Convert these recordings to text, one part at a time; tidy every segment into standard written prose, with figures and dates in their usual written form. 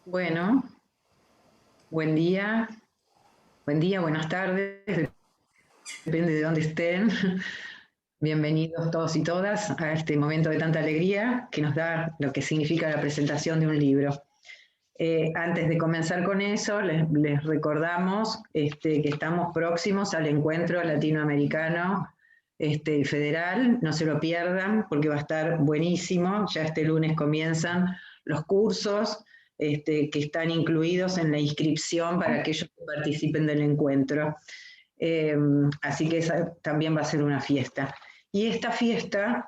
Bueno, buen día, buenas tardes, depende de dónde estén. Bienvenidos todos y todas a este momento de tanta alegría que nos da lo que significa la presentación de un libro. Antes de comenzar con eso, les recordamos que estamos próximos al encuentro latinoamericano federal. No se lo pierdan porque va a estar buenísimo. Ya este lunes comienzan los cursos que están incluidos en la inscripción para aquellos que participen del encuentro. Eh, Así que esa también va a ser una fiesta. Y esta fiesta,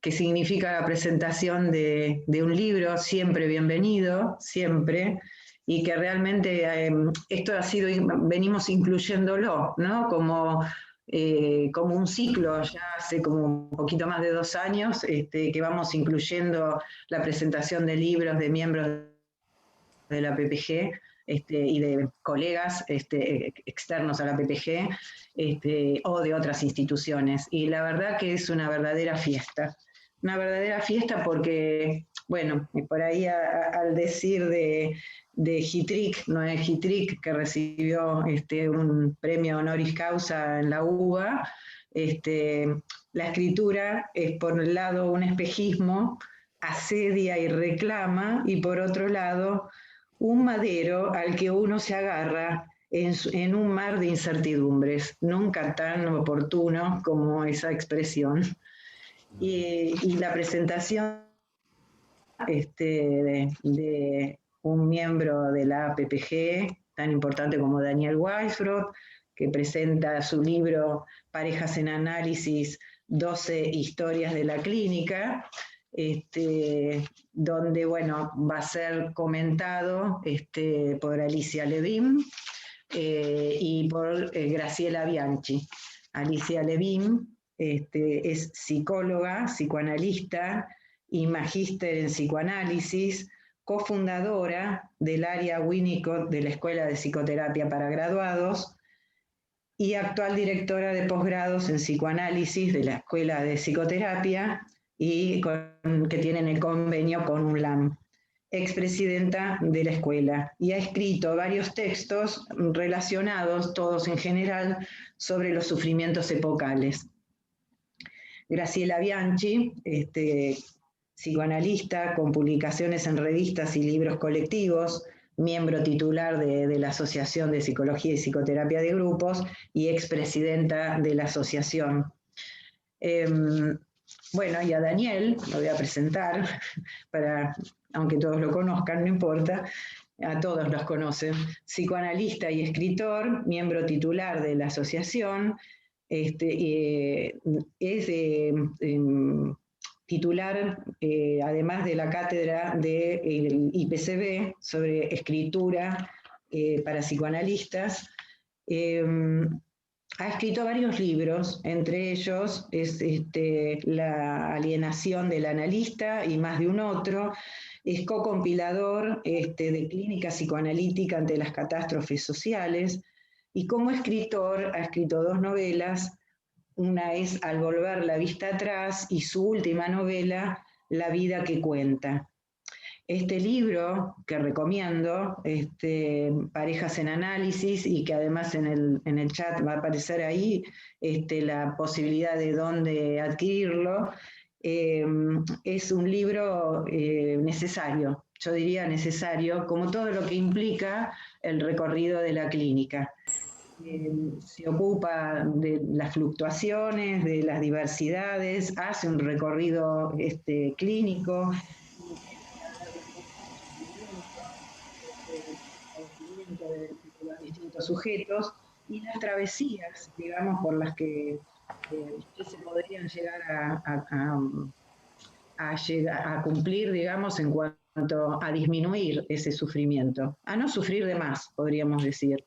que significa la presentación de un libro, siempre bienvenido, siempre, y que realmente esto ha sido, venimos incluyéndolo, ¿no? Como un ciclo, ya hace como un poquito más de 2 años, que vamos incluyendo la presentación de libros de miembros de la PPG y de colegas externos a la PPG o de otras instituciones. Y la verdad que es una verdadera fiesta porque, bueno, por ahí al decir de Gitric, Noé Gitric, que recibió un premio honoris causa en la UBA, la escritura es por un lado un espejismo, asedia y reclama, y por otro lado un madero al que uno se agarra en un mar de incertidumbres, nunca tan oportuno como esa expresión. Y la presentación de un miembro de la APPG, tan importante como Daniel Weisbrot, que presenta su libro Parejas en Análisis, 12 historias de la clínica, donde bueno, va a ser comentado por Alicia Levin y por Graciela Bianchi. Alicia Levin es psicóloga, psicoanalista y magíster en psicoanálisis, cofundadora del área Winnicott de la Escuela de Psicoterapia para Graduados y actual directora de posgrados en psicoanálisis de la Escuela de Psicoterapia y que tienen el convenio con UNLAM, expresidenta de la escuela, y ha escrito varios textos relacionados, todos en general, sobre los sufrimientos epocales. Graciela Bianchi, psicoanalista con publicaciones en revistas y libros colectivos, miembro titular de la Asociación de Psicología y Psicoterapia de Grupos y expresidenta de la asociación. Bueno, y a Daniel, lo voy a presentar, aunque todos lo conozcan, no importa, a todos los conocen, psicoanalista y escritor, miembro titular de la asociación, es titular, además de la cátedra del IPCB sobre escritura para psicoanalistas. Ha escrito varios libros, entre ellos es La alienación del analista y más de un otro. Es co-compilador de clínica psicoanalítica ante las catástrofes sociales y como escritor ha escrito 2 novelas. Una es Al volver la vista atrás y su última novela, La vida que cuenta. Este libro que recomiendo, Parejas en Análisis, y que además en el chat va a aparecer ahí la posibilidad de dónde adquirirlo, es un libro necesario, yo diría necesario, como todo lo que implica el recorrido de la clínica. Se ocupa de las fluctuaciones, de las diversidades, hace un recorrido clínico, los distintos sujetos y las travesías, digamos, por las que se podrían llegar a cumplir, digamos, en cuanto a disminuir ese sufrimiento, a no sufrir de más, podríamos decir.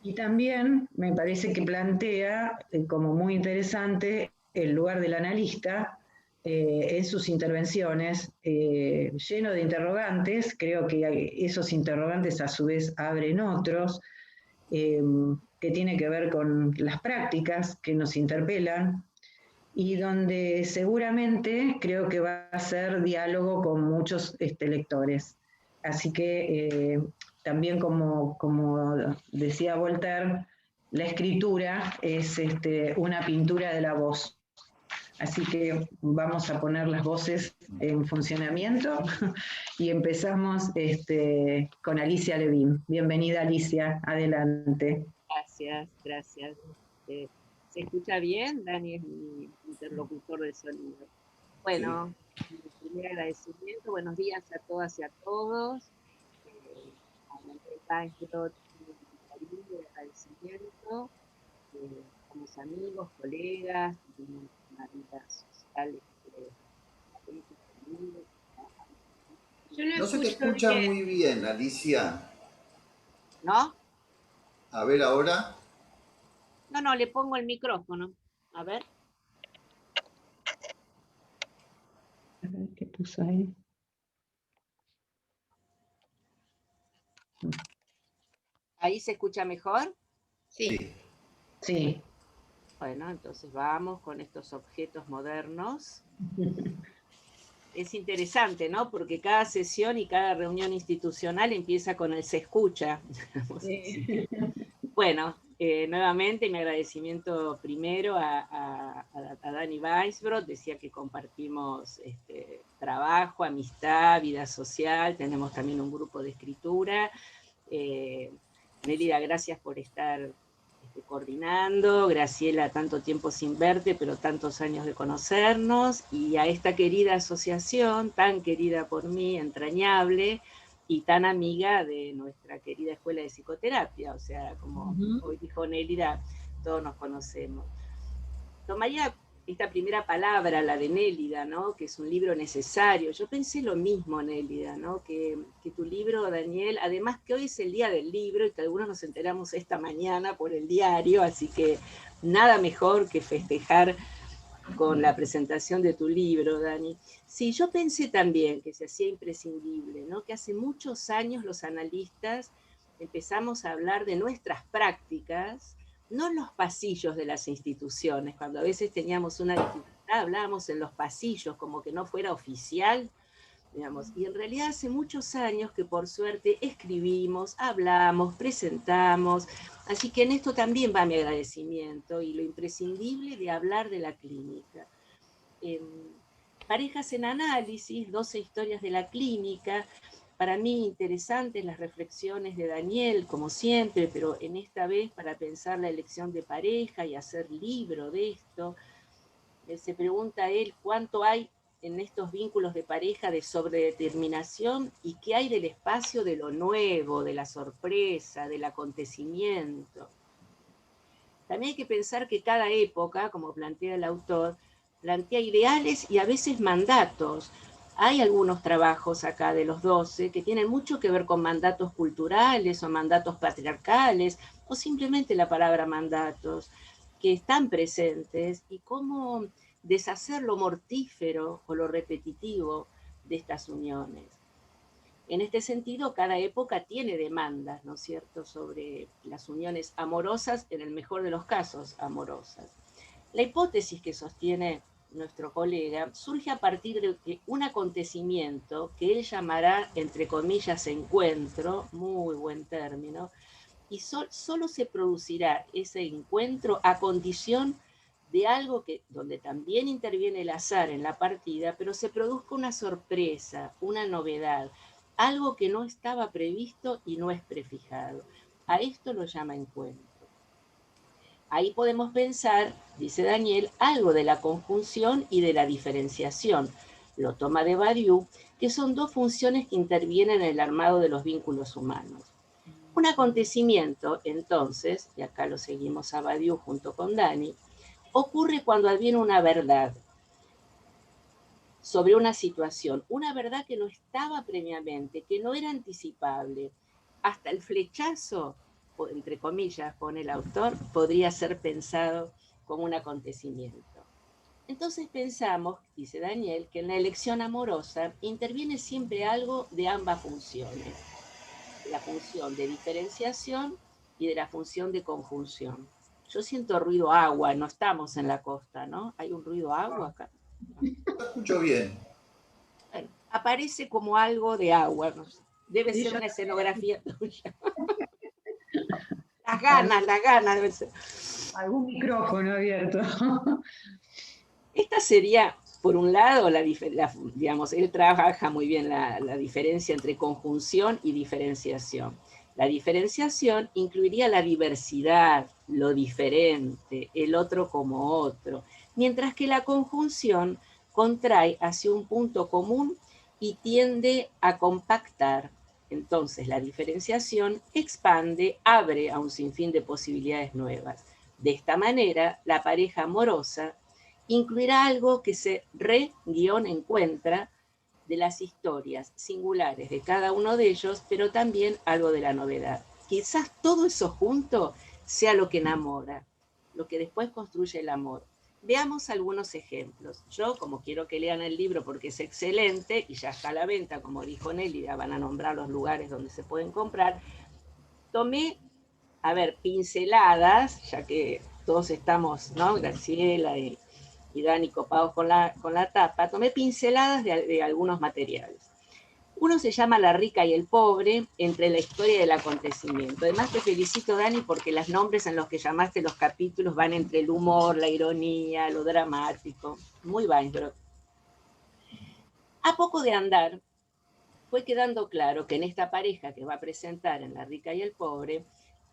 Y también me parece que plantea como muy interesante el lugar del analista en sus intervenciones, lleno de interrogantes. Creo que esos interrogantes a su vez abren otros, que tiene que ver con las prácticas que nos interpelan y donde seguramente creo que va a ser diálogo con muchos lectores. Así que también como decía Voltaire, la escritura es una pintura de la voz. Así que vamos a poner las voces en funcionamiento y empezamos con Alicia Levin. Bienvenida, Alicia, adelante. Gracias, gracias. ¿Se escucha bien? Dani es mi interlocutor de sonido. Bueno, mi primer agradecimiento, buenos días a todas y a todos. A Daniel Weisbrot, mi cariño y agradecimiento. Somos amigos, colegas, tenemos una vida social conmigo. Yo No se te escucha bien. muy bien, Alicia. ¿No? A ver ahora. No, le pongo el micrófono. A ver. A ver qué puso ahí. ¿Ahí se escucha mejor? Sí. Sí. Bueno, entonces vamos con estos objetos modernos. Es interesante, ¿no? Porque cada sesión y cada reunión institucional empieza con el se escucha. Sí. Bueno, nuevamente mi agradecimiento primero a Dani Weisbrot. Decía que compartimos trabajo, amistad, vida social, tenemos también un grupo de escritura. Nélida, gracias por estar coordinando. Graciela, tanto tiempo sin verte, pero tantos años de conocernos. Y a esta querida asociación, tan querida por mí, entrañable, y tan amiga de nuestra querida Escuela de Psicoterapia. O sea, como hoy dijo Nélida, todos nos conocemos. Tomaría esta primera palabra, la de Nélida, ¿no? Que es un libro necesario. Yo pensé lo mismo, Nélida, ¿no? Que tu libro, Daniel, además que hoy es el día del libro y que algunos nos enteramos esta mañana por el diario, así que nada mejor que festejar con la presentación de tu libro, Dani. Sí, yo pensé también que se hacía imprescindible, ¿no? Que hace muchos años los analistas empezamos a hablar de nuestras prácticas, no en los pasillos de las instituciones, cuando a veces teníamos una dificultad, hablábamos en los pasillos como que no fuera oficial, digamos, y en realidad hace muchos años que por suerte escribimos, hablamos, presentamos, así que en esto también va mi agradecimiento y lo imprescindible de hablar de la clínica. Parejas en análisis, 12 historias de la clínica. Para mí interesantes las reflexiones de Daniel, como siempre, pero en esta vez para pensar la elección de pareja y hacer libro de esto. Se pregunta él cuánto hay en estos vínculos de pareja de sobredeterminación y qué hay del espacio de lo nuevo, de la sorpresa, del acontecimiento. También hay que pensar que cada época, como plantea el autor, plantea ideales y a veces mandatos. Hay algunos trabajos acá de los 12 que tienen mucho que ver con mandatos culturales o mandatos patriarcales o simplemente la palabra mandatos que están presentes y cómo deshacer lo mortífero o lo repetitivo de estas uniones. En este sentido, cada época tiene demandas, ¿no es cierto?, sobre las uniones amorosas, en el mejor de los casos, amorosas. La hipótesis que sostiene nuestro colega surge a partir de un acontecimiento que él llamará, entre comillas, encuentro, muy buen término, y solo se producirá ese encuentro a condición de algo donde también interviene el azar en la partida, pero se produzca una sorpresa, una novedad, algo que no estaba previsto y no es prefijado. A esto lo llama encuentro. Ahí podemos pensar, dice Daniel, algo de la conjunción y de la diferenciación. Lo toma de Badiou, que son dos funciones que intervienen en el armado de los vínculos humanos. Un acontecimiento, entonces, y acá lo seguimos a Badiou junto con Dani, ocurre cuando adviene una verdad sobre una situación, una verdad que no estaba previamente, que no era anticipable. Hasta el flechazo, entre comillas, pone el autor, podría ser pensado como un acontecimiento. Entonces pensamos, dice Daniel, que en la elección amorosa interviene siempre algo de ambas funciones, la función de diferenciación y de la función de conjunción. Yo siento ruido agua, no estamos en la costa, ¿no? ¿Hay un ruido agua acá? Te escucho bien. Bueno, aparece como algo de agua, no sé. Debe Sí, ser yo una también. escenografía tuya. Las ganas deben ser. Algún micrófono abierto. Esta sería, por un lado, digamos, él trabaja muy bien la diferencia entre conjunción y diferenciación. La diferenciación incluiría la diversidad, lo diferente, el otro como otro, mientras que la conjunción contrae hacia un punto común y tiende a compactar. Entonces, la diferenciación expande, abre a un sinfín de posibilidades nuevas. De esta manera, la pareja amorosa incluirá algo que se re-encuentra de las historias singulares de cada uno de ellos, pero también algo de la novedad. Quizás todo eso junto sea lo que enamora, lo que después construye el amor. Veamos algunos ejemplos. Yo, como quiero que lean el libro porque es excelente y ya está a la venta, como dijo Nelly, ya van a nombrar los lugares donde se pueden comprar, tomé, a ver, pinceladas, ya que todos estamos, ¿no? Graciela y Dani copados con la tapa, tomé pinceladas de algunos materiales. Uno se llama La rica y el pobre, entre la historia y el acontecimiento. Además te felicito, Dani, porque los nombres en los que llamaste los capítulos van entre el humor, la ironía, lo dramático. Muy Weisbrot. A poco de andar, fue quedando claro que en esta pareja que va a presentar en La rica y el pobre,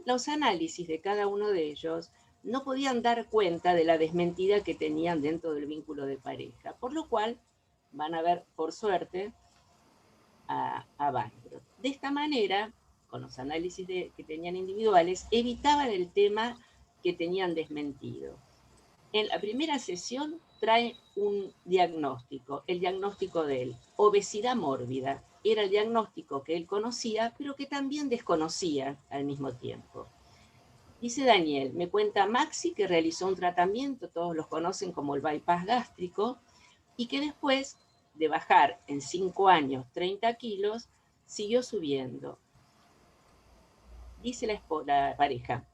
los análisis de cada uno de ellos no podían dar cuenta de la desmentida que tenían dentro del vínculo de pareja, por lo cual van a ver, por suerte, a Weisbrot. De esta manera, con los análisis que tenían individuales, evitaban el tema que tenían desmentido. En la primera sesión trae un diagnóstico, el diagnóstico de él, obesidad mórbida. Era el diagnóstico que él conocía, pero que también desconocía al mismo tiempo. Dice Daniel, me cuenta Maxi que realizó un tratamiento, todos los conocen como el bypass gástrico, y que después de bajar en 5 años 30 kilos, siguió subiendo. Dice la pareja,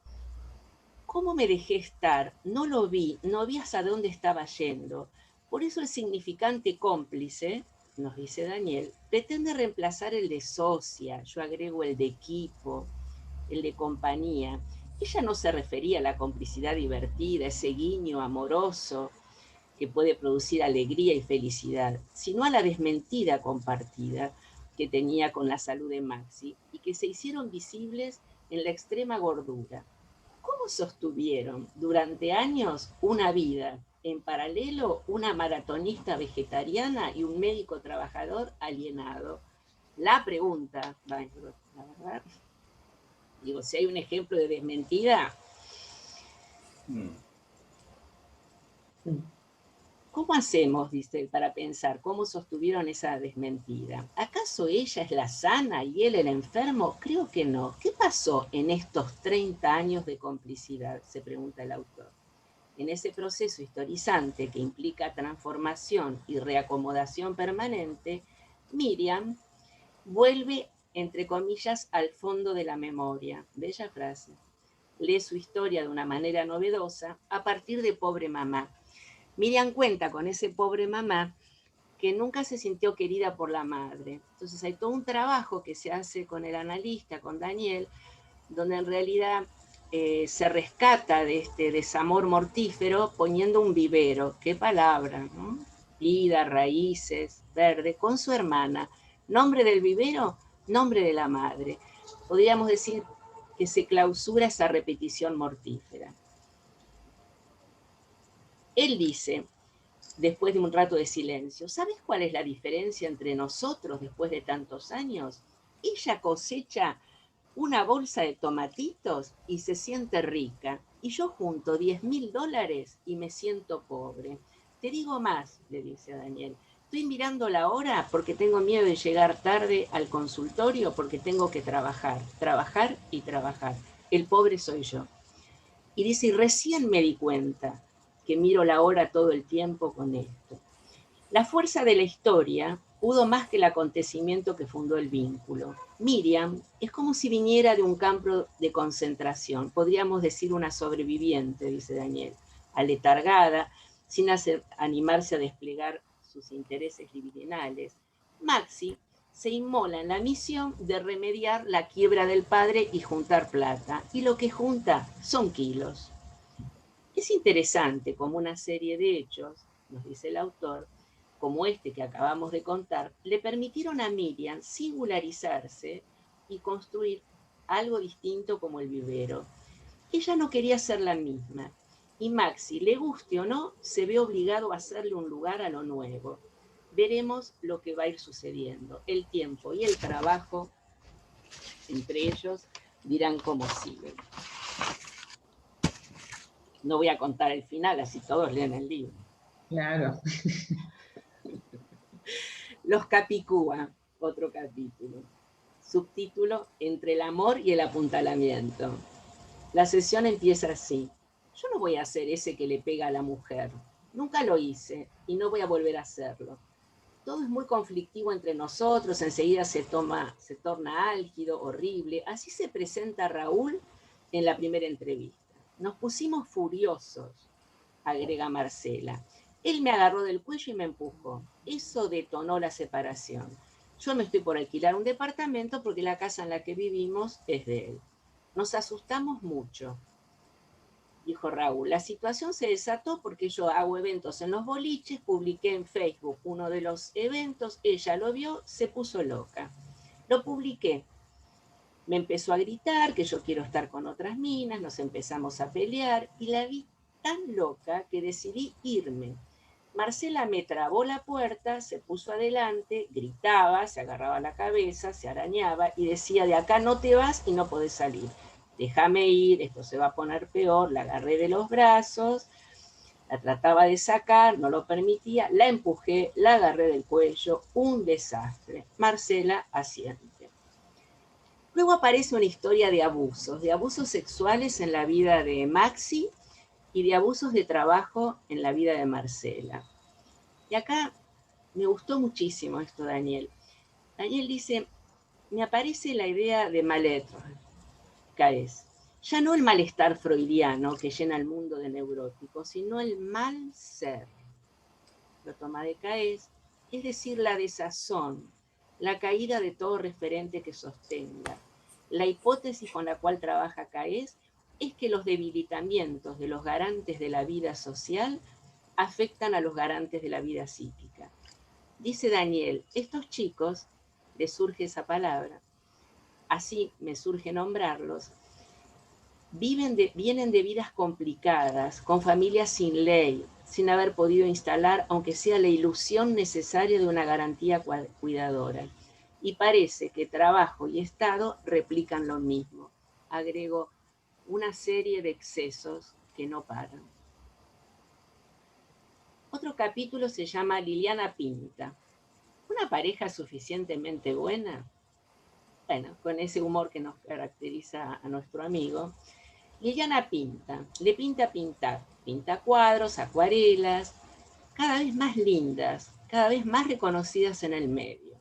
¿cómo me dejé estar? No lo vi, no vi hasta dónde estaba yendo. Por eso el significante cómplice, nos dice Daniel, pretende reemplazar el de socia, yo agrego el de equipo, el de compañía. Ella no se refería a la complicidad divertida, ese guiño amoroso que puede producir alegría y felicidad, sino a la desmentida compartida que tenía con la salud de Maxi y que se hicieron visibles en la extrema gordura. ¿Cómo sostuvieron durante años una vida en paralelo, una maratonista vegetariana y un médico trabajador alienado? La pregunta, la verdad, digo, si hay un ejemplo de desmentida, ¿cómo hacemos, dice, para pensar cómo sostuvieron esa desmentida? ¿Acaso ella es la sana y él el enfermo? Creo que no. ¿Qué pasó en estos 30 años de complicidad? Se pregunta el autor. En ese proceso historizante que implica transformación y reacomodación permanente, Miriam vuelve, entre comillas, al fondo de la memoria. Bella frase. Lee su historia de una manera novedosa a partir de Pobre Mamá. Miriam cuenta con ese pobre mamá que nunca se sintió querida por la madre. Entonces hay todo un trabajo que se hace con el analista, con Daniel, donde en realidad se rescata de este desamor mortífero poniendo un vivero. ¿Qué palabra? ¿No? Vida, raíces, verde, con su hermana. Nombre del vivero, nombre de la madre. Podríamos decir que se clausura esa repetición mortífera. Él dice, después de un rato de silencio, ¿sabes cuál es la diferencia entre nosotros después de tantos años? Ella cosecha una bolsa de tomatitos y se siente rica, y yo junto $10.000 y me siento pobre. Te digo más, le dice a Daniel, estoy mirando la hora porque tengo miedo de llegar tarde al consultorio porque tengo que trabajar, trabajar y trabajar. El pobre soy yo. Y dice, y recién me di cuenta que miro la hora todo el tiempo con esto. La fuerza de la historia pudo más que el acontecimiento que fundó el vínculo. Miriam es como si viniera de un campo de concentración, podríamos decir una sobreviviente, dice Daniel, aletargada, sin animarse a desplegar sus intereses libidinales. Maxi se inmola en la misión de remediar la quiebra del padre y juntar plata. Y lo que junta son kilos. Es interesante como una serie de hechos, nos dice el autor, como este que acabamos de contar, le permitieron a Miriam singularizarse y construir algo distinto como el vivero. Ella no quería ser la misma, y Maxi, le guste o no, se ve obligado a hacerle un lugar a lo nuevo. Veremos lo que va a ir sucediendo. El tiempo y el trabajo, entre ellos, dirán cómo siguen. No voy a contar el final, así todos leen el libro. Claro. Los Capicúa, otro capítulo. Subtítulo, Entre el amor y el apuntalamiento. La sesión empieza así. Yo no voy a ser ese que le pega a la mujer. Nunca lo hice y no voy a volver a hacerlo. Todo es muy conflictivo entre nosotros, enseguida se torna álgido, horrible. Así se presenta Raúl en la primera entrevista. Nos pusimos furiosos, agrega Marcela. Él me agarró del cuello y me empujó. Eso detonó la separación. Yo me estoy por alquilar un departamento porque la casa en la que vivimos es de él. Nos asustamos mucho, dijo Raúl. La situación se desató porque yo hago eventos en los boliches, publiqué en Facebook uno de los eventos, ella lo vio, se puso loca. Lo publiqué. Me empezó a gritar que yo quiero estar con otras minas, nos empezamos a pelear y la vi tan loca que decidí irme. Marcela me trabó la puerta, se puso adelante, gritaba, se agarraba la cabeza, se arañaba y decía, de acá no te vas y no podés salir. Déjame ir, esto se va a poner peor. La agarré de los brazos, la trataba de sacar, no lo permitía, la empujé, la agarré del cuello, un desastre. Marcela asiente. Luego aparece una historia de abusos sexuales en la vida de Maxi y de abusos de trabajo en la vida de Marcela. Y acá me gustó muchísimo esto, Daniel. Daniel dice, me aparece la idea de mal-être, Caes. Ya no el malestar freudiano que llena el mundo de neuróticos, sino el mal ser. Lo toma de Caes, es decir, la desazón, la caída de todo referente que sostenga. La hipótesis con la cual trabaja Caes es que los debilitamientos de los garantes de la vida social afectan a los garantes de la vida psíquica. Dice Daniel, estos chicos, les surge esa palabra, así me surge nombrarlos, vienen de vidas complicadas, con familias sin ley, sin haber podido instalar, aunque sea la ilusión necesaria de una garantía cuidadora. Y parece que trabajo y Estado replican lo mismo. Agrego una serie de excesos que no paran. Otro capítulo se llama Liliana Pinta. ¿Una pareja suficientemente buena? Bueno, con ese humor que nos caracteriza a nuestro amigo, Liliana pinta, le pinta pintar, pinta cuadros, acuarelas, cada vez más lindas, cada vez más reconocidas en el medio.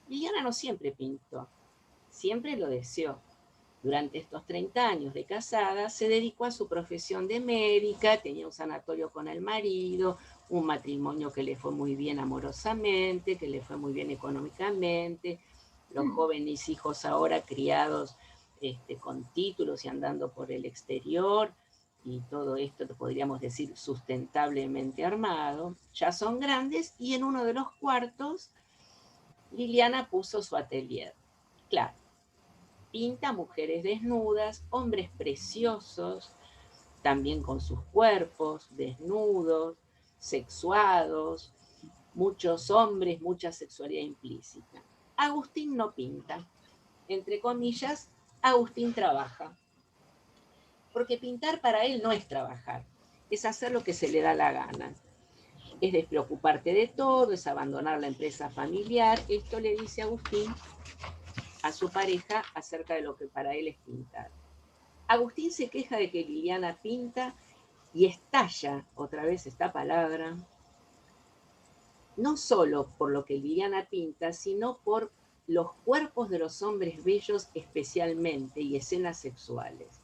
Liliana no siempre pintó, siempre lo deseó. Durante estos 30 años de casada se dedicó a su profesión de médica, tenía un sanatorio con el marido, un matrimonio que le fue muy bien amorosamente, que le fue muy bien económicamente, los jóvenes hijos ahora criados con títulos y andando por el exterior, y todo esto, podríamos decir, sustentablemente armado, ya son grandes, y en uno de los cuartos Liliana puso su atelier. Claro, pinta mujeres desnudas, hombres preciosos, también con sus cuerpos desnudos, sexuados, muchos hombres, mucha sexualidad implícita. Agustín no pinta. Entre comillas, Agustín trabaja. Porque pintar para él no es trabajar, es hacer lo que se le da la gana. Es despreocuparte de todo, es abandonar la empresa familiar. Esto le dice Agustín a su pareja acerca de lo que para él es pintar. Agustín se queja de que Liliana pinta y estalla, otra vez esta palabra, no solo por lo que Liliana pinta, sino por los cuerpos de los hombres bellos especialmente y escenas sexuales.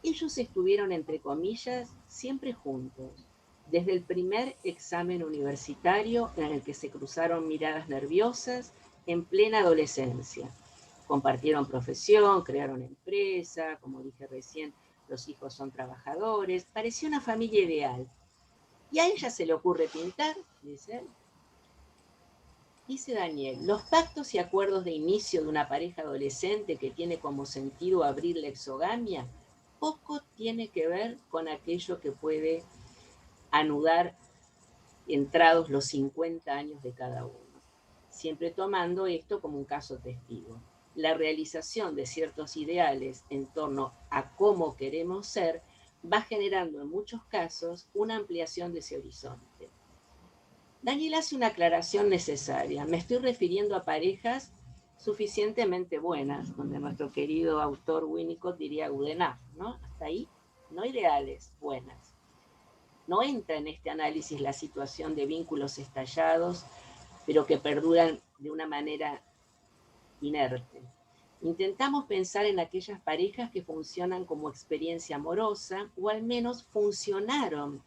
Ellos estuvieron, entre comillas, siempre juntos, desde el primer examen universitario en el que se cruzaron miradas nerviosas en plena adolescencia. Compartieron profesión, crearon empresa, como dije recién, los hijos son trabajadores, parecía una familia ideal. Y a ella se le ocurre pintar, dice él. Dice Daniel, los pactos y acuerdos de inicio de una pareja adolescente que tiene como sentido abrir la exogamia, poco tiene que ver con aquello que puede anudar entrados los 50 años de cada uno, siempre tomando esto como un caso testigo. La realización de ciertos ideales en torno a cómo queremos ser va generando en muchos casos una ampliación de ese horizonte. Daniel hace una aclaración necesaria. Me estoy refiriendo a parejas suficientemente buenas, donde nuestro querido autor Winnicott diría good enough, ¿no? Hasta ahí, no ideales, buenas. No entra en este análisis la situación de vínculos estallados, pero que perduran de una manera inerte. Intentamos pensar en aquellas parejas que funcionan como experiencia amorosa, o al menos funcionaron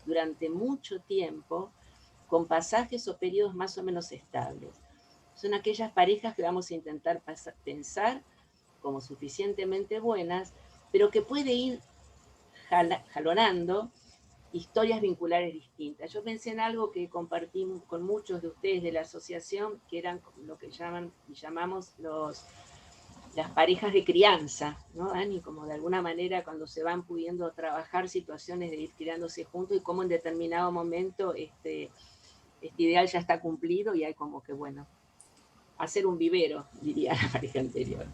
durante mucho tiempo con pasajes o periodos más o menos estables. Son aquellas parejas que vamos a intentar pensar como suficientemente buenas, pero que puede ir jalonando historias vinculares distintas. Yo pensé en algo que compartí con muchos de ustedes de la asociación, que eran lo que llamamos las parejas de crianza, ¿no, Dani? Como de alguna manera cuando se van pudiendo trabajar situaciones de ir criándose juntos y cómo en determinado momento este ideal ya está cumplido y hay como que, bueno, hacer un vivero, diría la pareja anterior.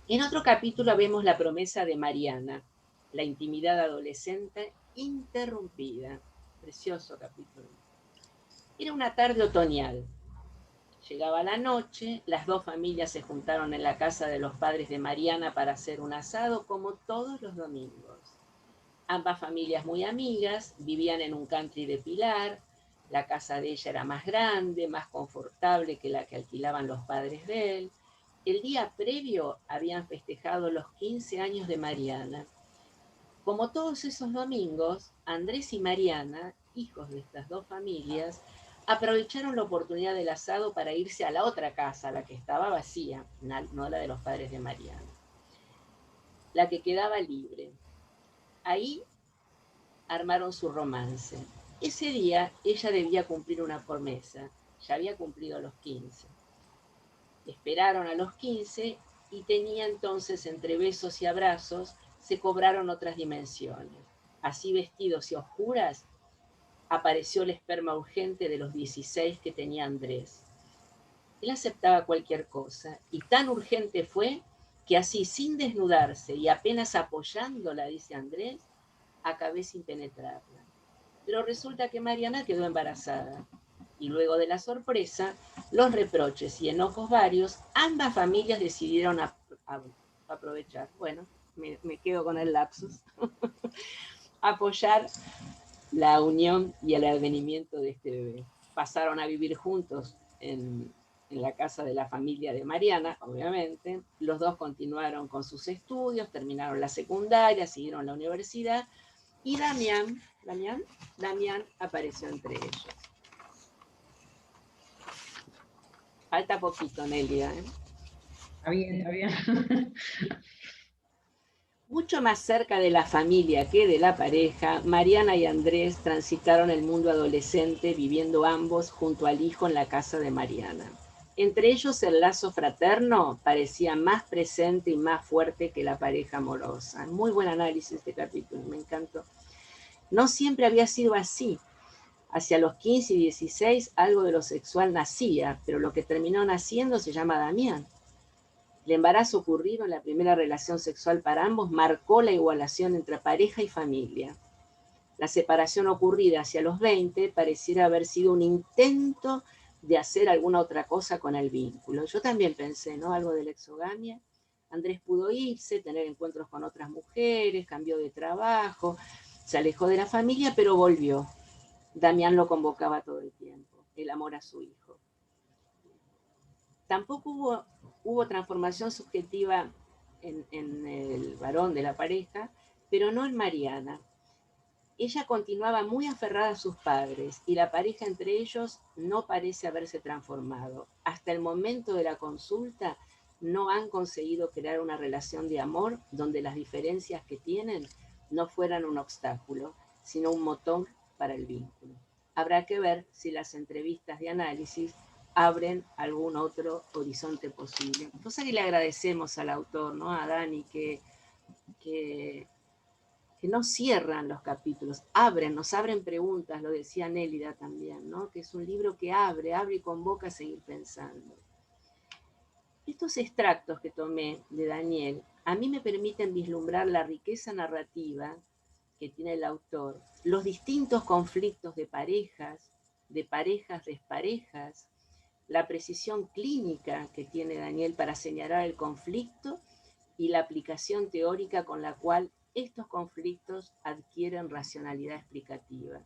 En otro capítulo vemos la promesa de Mariana, la intimidad adolescente interrumpida. Precioso capítulo. Era una tarde otoñal. Llegaba la noche, las dos familias se juntaron en la casa de los padres de Mariana para hacer un asado como todos los domingos. Ambas familias muy amigas, vivían en un country de Pilar. La casa de ella era más grande, más confortable que la que alquilaban los padres de él. El día previo habían festejado los 15 años de Mariana. Como todos esos domingos, Andrés y Mariana, hijos de estas dos familias, aprovecharon la oportunidad del asado para irse a la otra casa, la que estaba vacía, no la de los padres de Mariana, la que quedaba libre. Ahí armaron su romance. Ese día ella debía cumplir una promesa, ya había cumplido los 15. Esperaron a los 15 y tenía entonces, entre besos y abrazos, se cobraron otras dimensiones. Así vestidos y oscuras, apareció el esperma urgente de los 16 que tenía Andrés. Él aceptaba cualquier cosa, y tan urgente fue que así, sin desnudarse y apenas apoyándola, dice Andrés, acabé sin penetrarla. Pero resulta que Mariana quedó embarazada. Y luego de la sorpresa, los reproches y enojos varios, ambas familias decidieron aprovechar. Bueno, me quedo con el lapsus. Apoyar la unión y el advenimiento de este bebé. Pasaron a vivir juntos en la casa de la familia de Mariana, obviamente. Los dos continuaron con sus estudios, terminaron la secundaria, siguieron la universidad. Y Damián apareció entre ellos. Falta poquito, Nelia. Está bien, está bien. Mucho más cerca de la familia que de la pareja, Mariana y Andrés transitaron el mundo adolescente viviendo ambos junto al hijo en la casa de Mariana. Entre ellos el lazo fraterno parecía más presente y más fuerte que la pareja amorosa. Muy buen análisis de este capítulo, me encantó. No siempre había sido así. Hacia los 15 y 16 algo de lo sexual nacía, pero lo que terminó naciendo se llama Damián. El embarazo ocurrido en la primera relación sexual para ambos marcó la igualación entre pareja y familia. La separación ocurrida hacia los 20 pareciera haber sido un intento de hacer alguna otra cosa con el vínculo. Yo también pensé, ¿no? Algo de la exogamia. Andrés pudo irse, tener encuentros con otras mujeres, cambió de trabajo, se alejó de la familia, pero volvió. Damián lo convocaba todo el tiempo, el amor a su hijo. Tampoco hubo transformación subjetiva en el varón de la pareja, pero no en Mariana. ella continuaba muy aferrada a sus padres y la pareja entre ellos no parece haberse transformado. Hasta el momento de la consulta no han conseguido crear una relación de amor donde las diferencias que tienen no fueran un obstáculo, sino un motor para el vínculo. Habrá que ver si las entrevistas de análisis abren algún otro horizonte posible. Cosa que le agradecemos al autor, ¿no? A Dani, que no cierran los capítulos, nos abren preguntas, lo decía Nélida también, ¿no? Que es un libro que abre y convoca a seguir pensando. Estos extractos que tomé de Daniel a mí me permiten vislumbrar la riqueza narrativa que tiene el autor, los distintos conflictos de parejas desparejas, la precisión clínica que tiene Daniel para señalar el conflicto y la aplicación teórica con la cual estos conflictos adquieren racionalidad explicativa.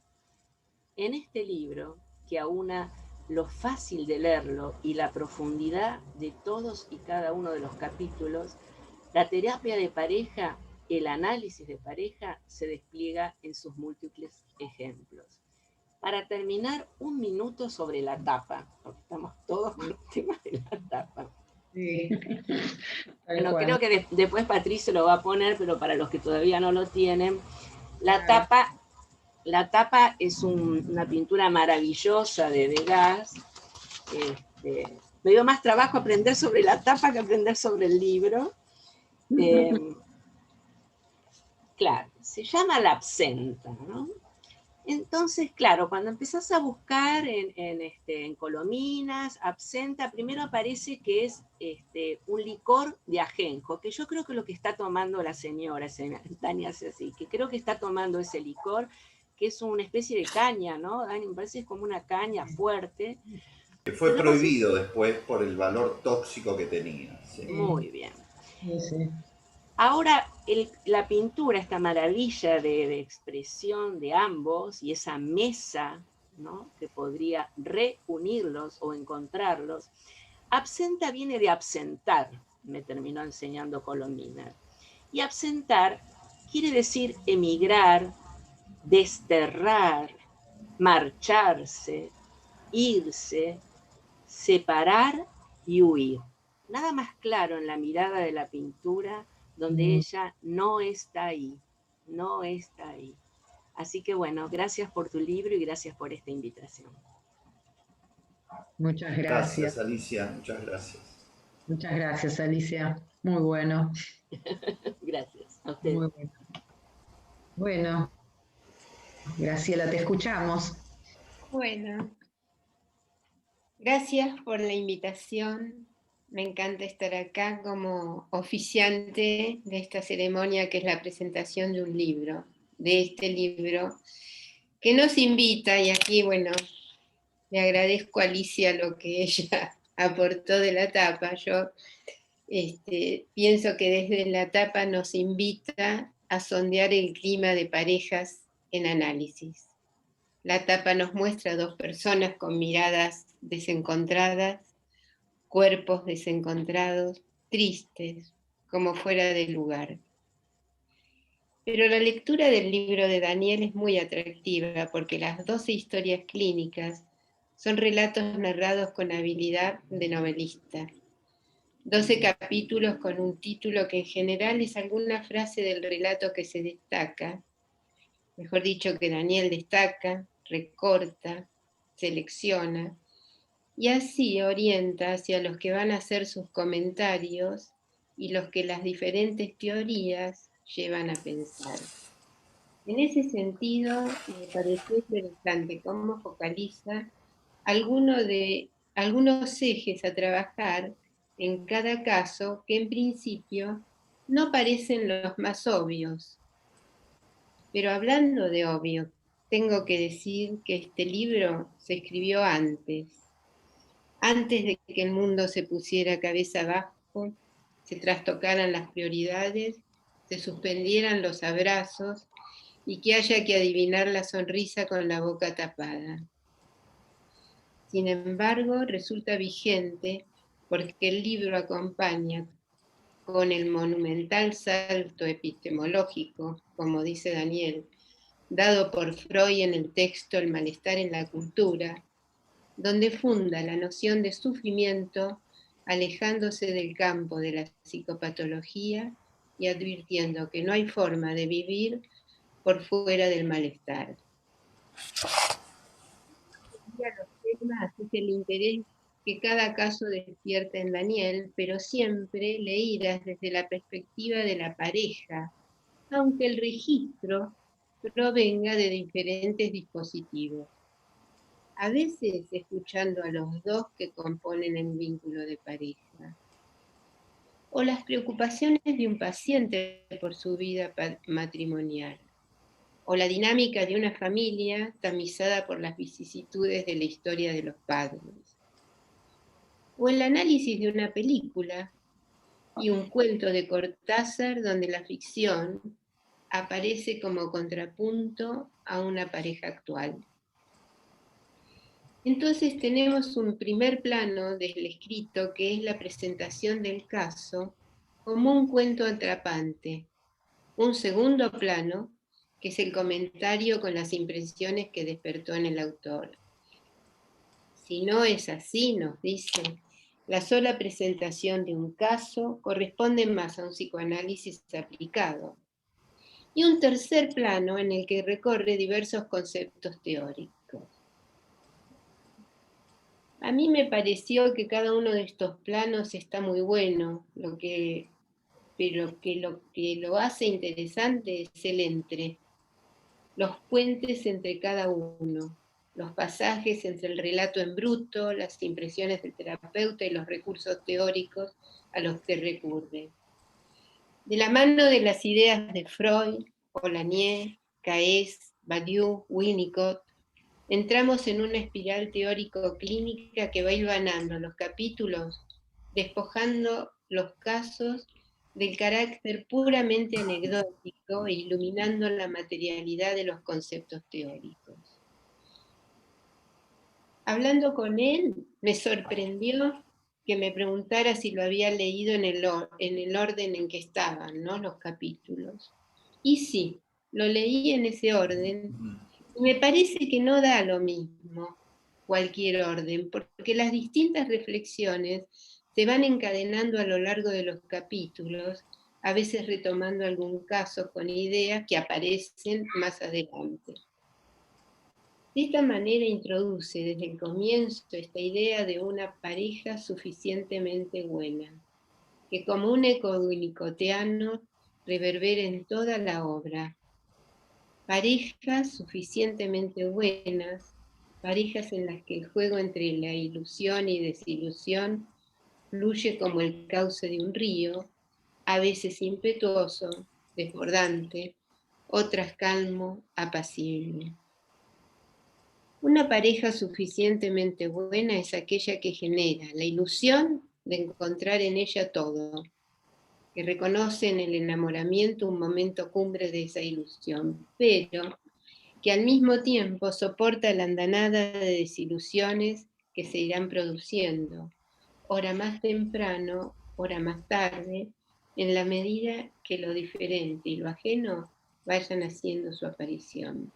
En este libro, que aúna lo fácil de leerlo y la profundidad de todos y cada uno de los capítulos, la terapia de pareja, el análisis de pareja, se despliega en sus múltiples ejemplos. Para terminar, un minuto sobre la tapa, porque estamos todos con el tema de la tapa. Sí. Bueno, creo que después Patricio lo va a poner, pero para los que todavía no lo tienen, la tapa es una pintura maravillosa de Degas. Me dio más trabajo aprender sobre la tapa que aprender sobre el libro. Claro, se llama La Absenta, ¿no? Entonces, claro, cuando empezás a buscar en Colominas, Absenta, primero aparece que es un licor de ajenjo, que yo creo que es lo que está tomando la señora, Tania hace así, que creo que está tomando ese licor, que es una especie de caña, ¿no? Dani, me parece que es como una caña fuerte. Que fue prohibido después por el valor tóxico que tenía. Sí. Muy bien. Sí, sí. Ahora, la pintura, esta maravilla de expresión de ambos y esa mesa, ¿no?, que podría reunirlos o encontrarlos, absenta viene de absentar, me terminó enseñando Colomina. Y absentar quiere decir emigrar, desterrar, marcharse, irse, separar y huir. Nada más claro en la mirada de la pintura donde ella no está ahí, no está ahí. Así que bueno, gracias por tu libro y gracias por esta invitación. Muchas gracias. Gracias, Alicia, muchas gracias. Muchas gracias, Alicia. Muy bueno. Gracias a ustedes. Muy bueno. Bueno, Graciela, te escuchamos. Bueno, gracias por la invitación. Me encanta estar acá como oficiante de esta ceremonia que es la presentación de un libro, de este libro, que nos invita, y aquí, bueno, le agradezco a Alicia lo que ella aportó de la tapa. Yo pienso que desde la tapa nos invita a sondear el clima de parejas en análisis. La tapa nos muestra dos personas con miradas desencontradas, cuerpos desencontrados, tristes, como fuera de lugar. Pero la lectura del libro de Daniel es muy atractiva porque las 12 historias clínicas son relatos narrados con habilidad de novelista. 12 capítulos con un título que en general es alguna frase del relato que se destaca, mejor dicho, que Daniel destaca, recorta, selecciona, y así orienta hacia los que van a hacer sus comentarios y los que las diferentes teorías llevan a pensar. En ese sentido, me pareció interesante cómo focaliza algunos ejes a trabajar en cada caso que en principio no parecen los más obvios. Pero hablando de obvio, tengo que decir que este libro se escribió antes de que el mundo se pusiera cabeza abajo, se trastocaran las prioridades, se suspendieran los abrazos y que haya que adivinar la sonrisa con la boca tapada. Sin embargo, resulta vigente porque el libro acompaña con el monumental salto epistemológico, como dice Daniel, dado por Freud en el texto El malestar en la cultura, donde funda la noción de sufrimiento alejándose del campo de la psicopatología y advirtiendo que no hay forma de vivir por fuera del malestar. Los temas es el interés que cada caso despierta en Daniel, pero siempre leídas desde la perspectiva de la pareja, aunque el registro provenga de diferentes dispositivos. A veces escuchando a los dos que componen el vínculo de pareja, o las preocupaciones de un paciente por su vida matrimonial, o la dinámica de una familia tamizada por las vicisitudes de la historia de los padres, o el análisis de una película y un cuento de Cortázar donde la ficción aparece como contrapunto a una pareja actual. Entonces tenemos un primer plano del escrito que es la presentación del caso como un cuento atrapante, un segundo plano que es el comentario con las impresiones que despertó en el autor. Si no es así, nos dicen, la sola presentación de un caso corresponde más a un psicoanálisis aplicado. Y un tercer plano en el que recorre diversos conceptos teóricos. A mí me pareció que cada uno de estos planos está muy bueno, pero que lo que lo hace interesante es el entre, los puentes entre cada uno, los pasajes entre el relato en bruto, las impresiones del terapeuta y los recursos teóricos a los que recurre. De la mano de las ideas de Freud, Polanyi, Caes, Badiou, Winnicott, entramos en una espiral teórico-clínica que va hilvanando los capítulos, despojando los casos del carácter puramente anecdótico e iluminando la materialidad de los conceptos teóricos. Hablando con él, me sorprendió que me preguntara si lo había leído en el orden en que estaban, ¿no?, los capítulos. Y sí, lo leí en ese orden. Me parece que no da lo mismo cualquier orden, porque las distintas reflexiones se van encadenando a lo largo de los capítulos, a veces retomando algún caso con ideas que aparecen más adelante. De esta manera introduce desde el comienzo esta idea de una pareja suficientemente buena, que como un eco winnicottiano reverbera en toda la obra. Parejas suficientemente buenas, parejas en las que el juego entre la ilusión y desilusión fluye como el cauce de un río, a veces impetuoso, desbordante, otras calmo, apacible. Una pareja suficientemente buena es aquella que genera la ilusión de encontrar en ella todo, que reconoce en el enamoramiento un momento cumbre de esa ilusión, pero que al mismo tiempo soporta la andanada de desilusiones que se irán produciendo, ora más temprano, ora más tarde, en la medida que lo diferente y lo ajeno vayan haciendo su aparición.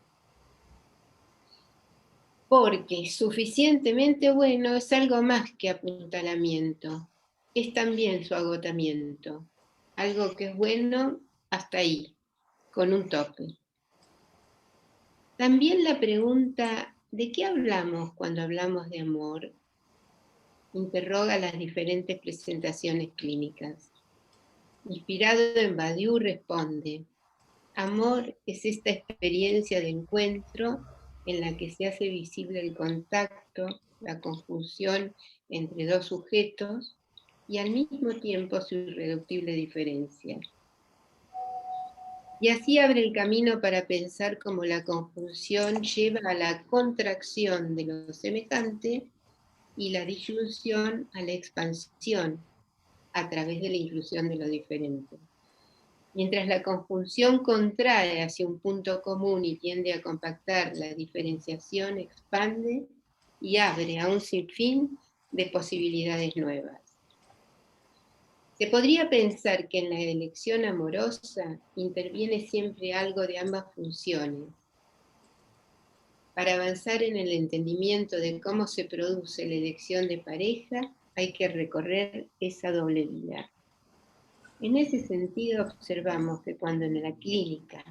Porque suficientemente bueno es algo más que apuntalamiento, es también su agotamiento, algo que es bueno hasta ahí, con un tope. También la pregunta, ¿de qué hablamos cuando hablamos de amor?, interroga las diferentes presentaciones clínicas. Inspirado en Badiou responde, amor es esta experiencia de encuentro en la que se hace visible el contacto, la conjunción entre dos sujetos y al mismo tiempo su irreductible diferencia. Y así abre el camino para pensar cómo la conjunción lleva a la contracción de lo semejante y la disyunción a la expansión a través de la inclusión de lo diferente. Mientras la conjunción contrae hacia un punto común y tiende a compactar, la diferenciación expande y abre a un sinfín de posibilidades nuevas. Se podría pensar que en la elección amorosa interviene siempre algo de ambas funciones, Para avanzar en el entendimiento de cómo se produce la elección de pareja, hay que recorrer esa doble vía. En ese sentido, observamos que cuando en la clínica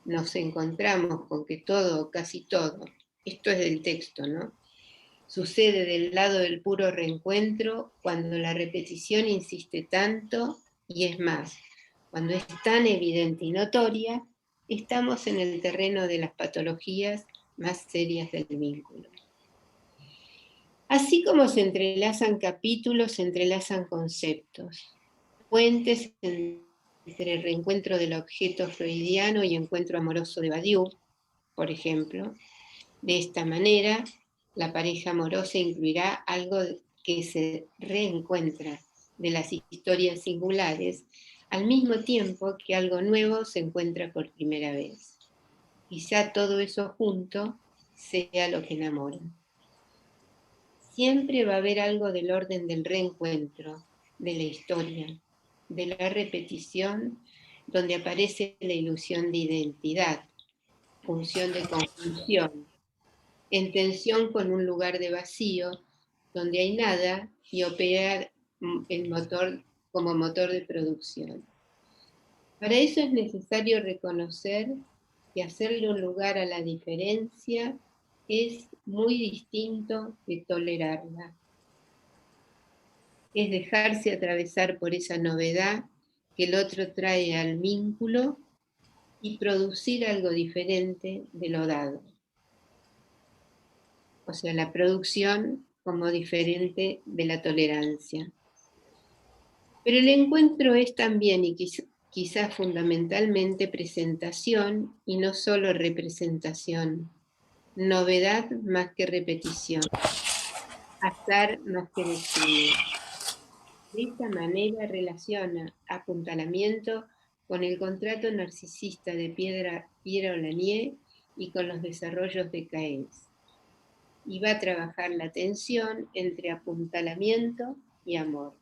nos encontramos con que todo o casi todo, esto es del texto, ¿no?, sucede del lado del puro reencuentro, cuando la repetición insiste tanto, y es más, cuando es tan evidente y notoria, estamos en el terreno de las patologías más serias del vínculo. Así como se entrelazan capítulos, se entrelazan conceptos, puentes entre reencuentro del objeto freudiano y encuentro amoroso de Badiou, por ejemplo. De esta manera, la pareja amorosa incluirá algo que se reencuentra de las historias singulares, al mismo tiempo que algo nuevo se encuentra por primera vez. Quizá todo eso junto sea lo que enamora. Siempre va a haber algo del orden del reencuentro, de la historia, de la repetición, donde aparece la ilusión de identidad, función de conjunción, en tensión con un lugar de vacío, donde hay nada y opera el motor como motor de producción. Para eso es necesario reconocer que hacerle un lugar a la diferencia es muy distinto de tolerarla. Es dejarse atravesar por esa novedad que el otro trae al vínculo y producir algo diferente de lo dado. O sea, la producción como diferente de la tolerancia. Pero el encuentro es también, y quizás fundamentalmente, presentación y no solo representación, novedad más que repetición, azar más que destino. De esta manera relaciona apuntalamiento con el contrato narcisista de Pierre Olanier y con los desarrollos de Caes. Y va a trabajar la tensión entre apuntalamiento y amor.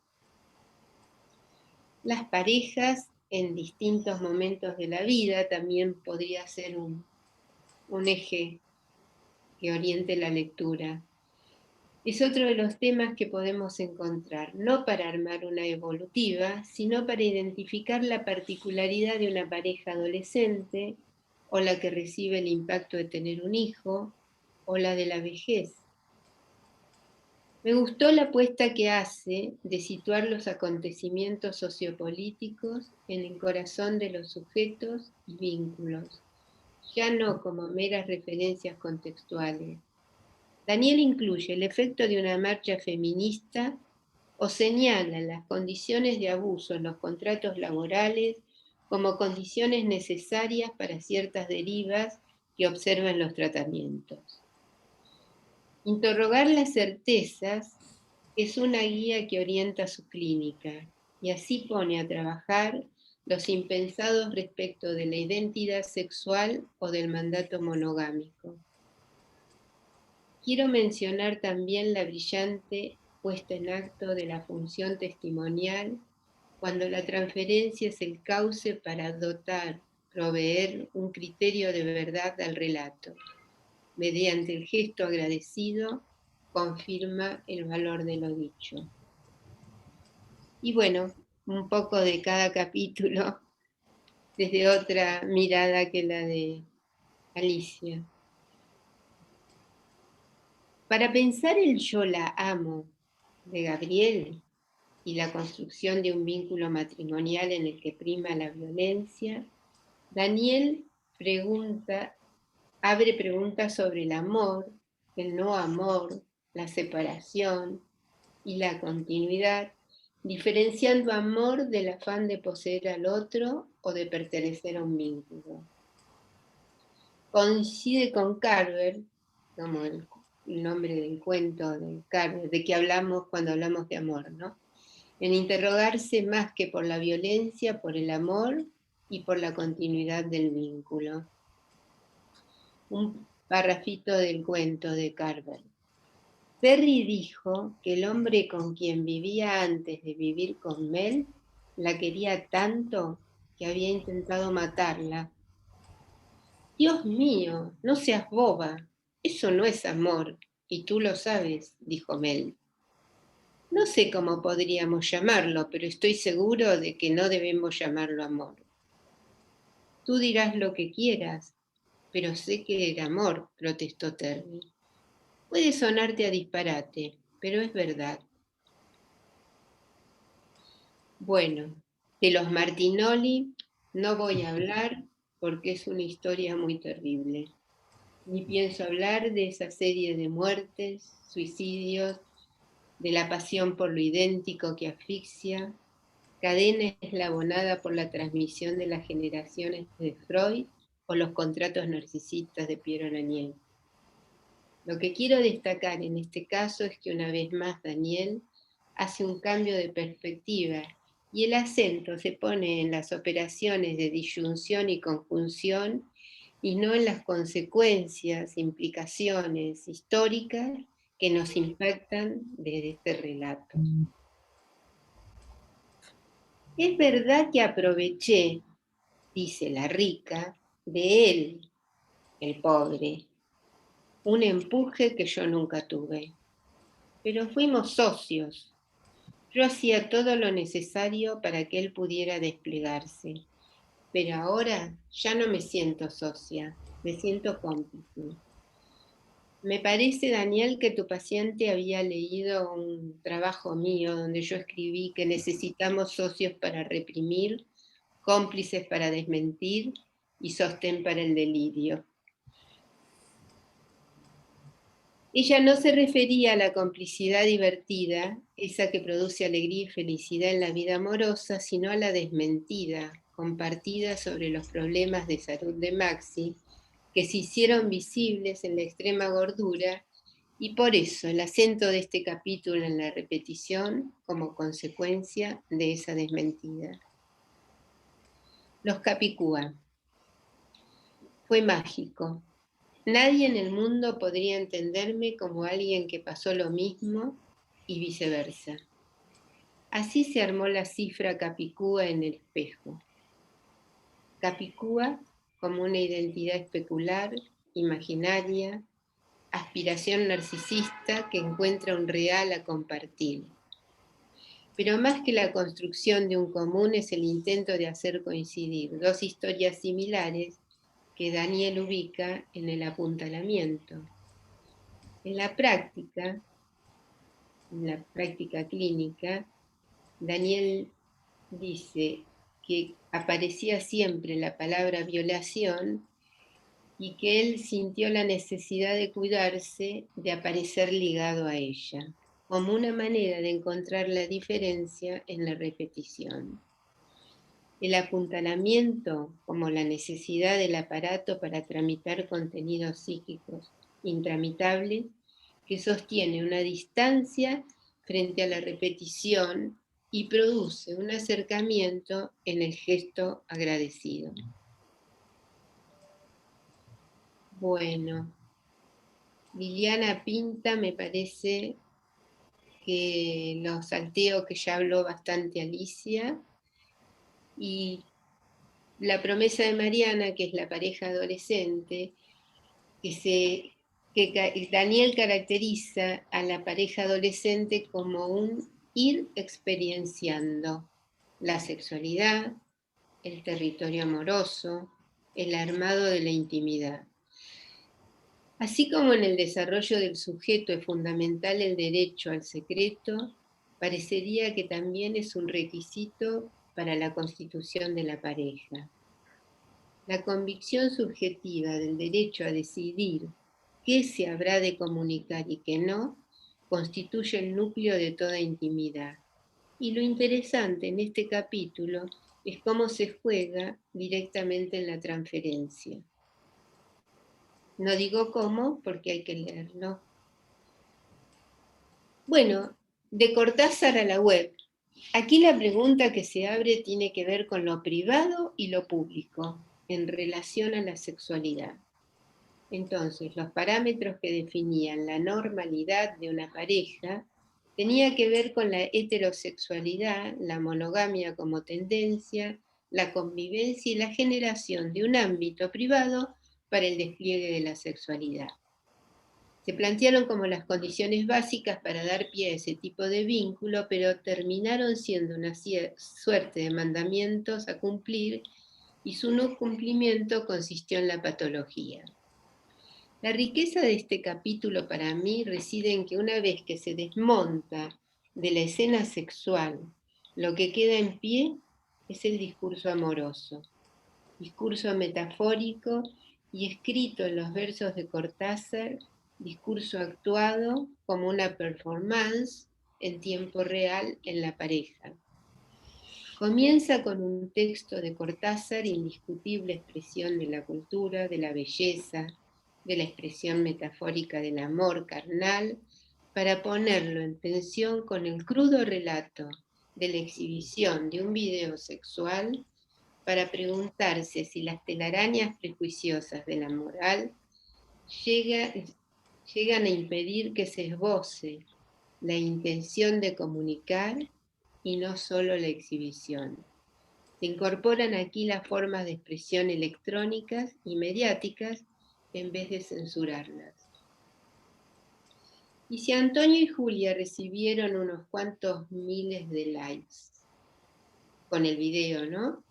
Las parejas en distintos momentos de la vida también podría ser un eje que oriente la lectura. Es otro de los temas que podemos encontrar, no para armar una evolutiva, sino para identificar la particularidad de una pareja adolescente, o la que recibe el impacto de tener un hijo, o la de la vejez. Me gustó la apuesta que hace de situar los acontecimientos sociopolíticos en el corazón de los sujetos y vínculos, ya no como meras referencias contextuales. Daniel incluye el efecto de una marcha feminista o señala las condiciones de abuso en los contratos laborales como condiciones necesarias para ciertas derivas que observa en los tratamientos. Interrogar las certezas es una guía que orienta su clínica y así pone a trabajar los impensados respecto de la identidad sexual o del mandato monogámico. Quiero mencionar también la brillante puesta en acto de la función testimonial cuando la transferencia es el cauce para proveer un criterio de verdad al relato. Mediante el gesto agradecido, confirma el valor de lo dicho. Y bueno, un poco de cada capítulo, desde otra mirada que la de Alicia. Para pensar el yo la amo de Gabriel y la construcción de un vínculo matrimonial en el que prima la violencia, Daniel abre preguntas sobre el amor, el no amor, la separación y la continuidad, diferenciando amor del afán de poseer al otro o de pertenecer a un vínculo. Coincide con Carver, como el nombre del cuento de Carver, de que hablamos cuando hablamos de amor, ¿no? En interrogarse más que por la violencia, por el amor y por la continuidad del vínculo. Un parrafito del cuento de Carver. Perry dijo que el hombre con quien vivía antes de vivir con Mel la quería tanto que había intentado matarla. Dios mío, no seas boba, Eso no es amor, y tú lo sabes, dijo Mel. No sé cómo podríamos llamarlo, pero estoy seguro de que no debemos llamarlo amor. Tú dirás lo que quieras, pero sé que era amor, protestó Terry. Puede sonarte a disparate, pero es verdad. Bueno, de los Martinoli no voy a hablar porque es una historia muy terrible. Ni pienso hablar de esa serie de muertes, suicidios, de la pasión por lo idéntico que asfixia, cadena eslabonada por la transmisión de las generaciones de Freud o los contratos narcisistas de Piero Daniel. Lo que quiero destacar en este caso es que una vez más Daniel hace un cambio de perspectiva y el acento se pone en las operaciones de disyunción y conjunción y no en las consecuencias, implicaciones históricas que nos impactan desde este relato. Es verdad que aproveché, dice la rica, de él, el pobre, un empuje que yo nunca tuve. Pero fuimos socios. Yo hacía todo lo necesario para que él pudiera desplegarse. Pero ahora ya no me siento socia, me siento cómplice. Me parece, Daniel, que tu paciente había leído un trabajo mío donde yo escribí que necesitamos socios para reprimir, cómplices para desmentir y sostén para el delirio. Ella no se refería a la complicidad divertida, esa que produce alegría y felicidad en la vida amorosa, sino a la desmentida, compartida sobre los problemas de salud de Maxi, que se hicieron visibles en la extrema gordura, y por eso el acento de este capítulo en la repetición como consecuencia de esa desmentida. Los Capicúa. Fue mágico. Nadie en el mundo podría entenderme como alguien que pasó lo mismo y viceversa. Así se armó la cifra Capicúa en el espejo. Capicúa como una identidad especular, imaginaria, aspiración narcisista que encuentra un real a compartir. Pero más que la construcción de un común es el intento de hacer coincidir dos historias similares que Daniel ubica en el apuntalamiento. En la práctica clínica, Daniel dice que aparecía siempre la palabra violación y que él sintió la necesidad de cuidarse de aparecer ligado a ella, como una manera de encontrar la diferencia en la repetición. El apuntalamiento como la necesidad del aparato para tramitar contenidos psíquicos intramitables que sostiene una distancia frente a la repetición y produce un acercamiento en el gesto agradecido. Bueno, Liliana Pinta me parece que lo salteo que ya habló bastante Alicia, y la promesa de Mariana, que es la pareja adolescente, que Daniel caracteriza a la pareja adolescente como un ir experienciando la sexualidad, el territorio amoroso, el armado de la intimidad. Así como en el desarrollo del sujeto es fundamental el derecho al secreto, parecería que también es un requisito para la constitución de la pareja. La convicción subjetiva del derecho a decidir qué se habrá de comunicar y qué no, constituye el núcleo de toda intimidad. Y lo interesante en este capítulo es cómo se juega directamente en la transferencia. No digo cómo porque hay que leerlo. Bueno, de Cortázar a la web. Aquí la pregunta que se abre tiene que ver con lo privado y lo público en relación a la sexualidad. Entonces, los parámetros que definían la normalidad de una pareja tenía que ver con la heterosexualidad, la monogamia como tendencia, la convivencia y la generación de un ámbito privado para el despliegue de la sexualidad. Se plantearon como las condiciones básicas para dar pie a ese tipo de vínculo, pero terminaron siendo una suerte de mandamientos a cumplir y su no cumplimiento consistió en la patología. La riqueza de este capítulo para mí reside en que una vez que se desmonta de la escena sexual, lo que queda en pie es el discurso amoroso, discurso metafórico y escrito en los versos de Cortázar, discurso actuado como una performance en tiempo real en la pareja. Comienza con un texto de Cortázar, indiscutible expresión de la cultura, de la belleza, de la expresión metafórica del amor carnal, para ponerlo en tensión con el crudo relato de la exhibición de un video sexual, para preguntarse si las telarañas prejuiciosas de la moral llegan a impedir que se esboce la intención de comunicar y no solo la exhibición. Se incorporan aquí las formas de expresión electrónicas y mediáticas en vez de censurarlas. Y si Antonio y Julia recibieron unos cuantos miles de likes con el video, ¿no?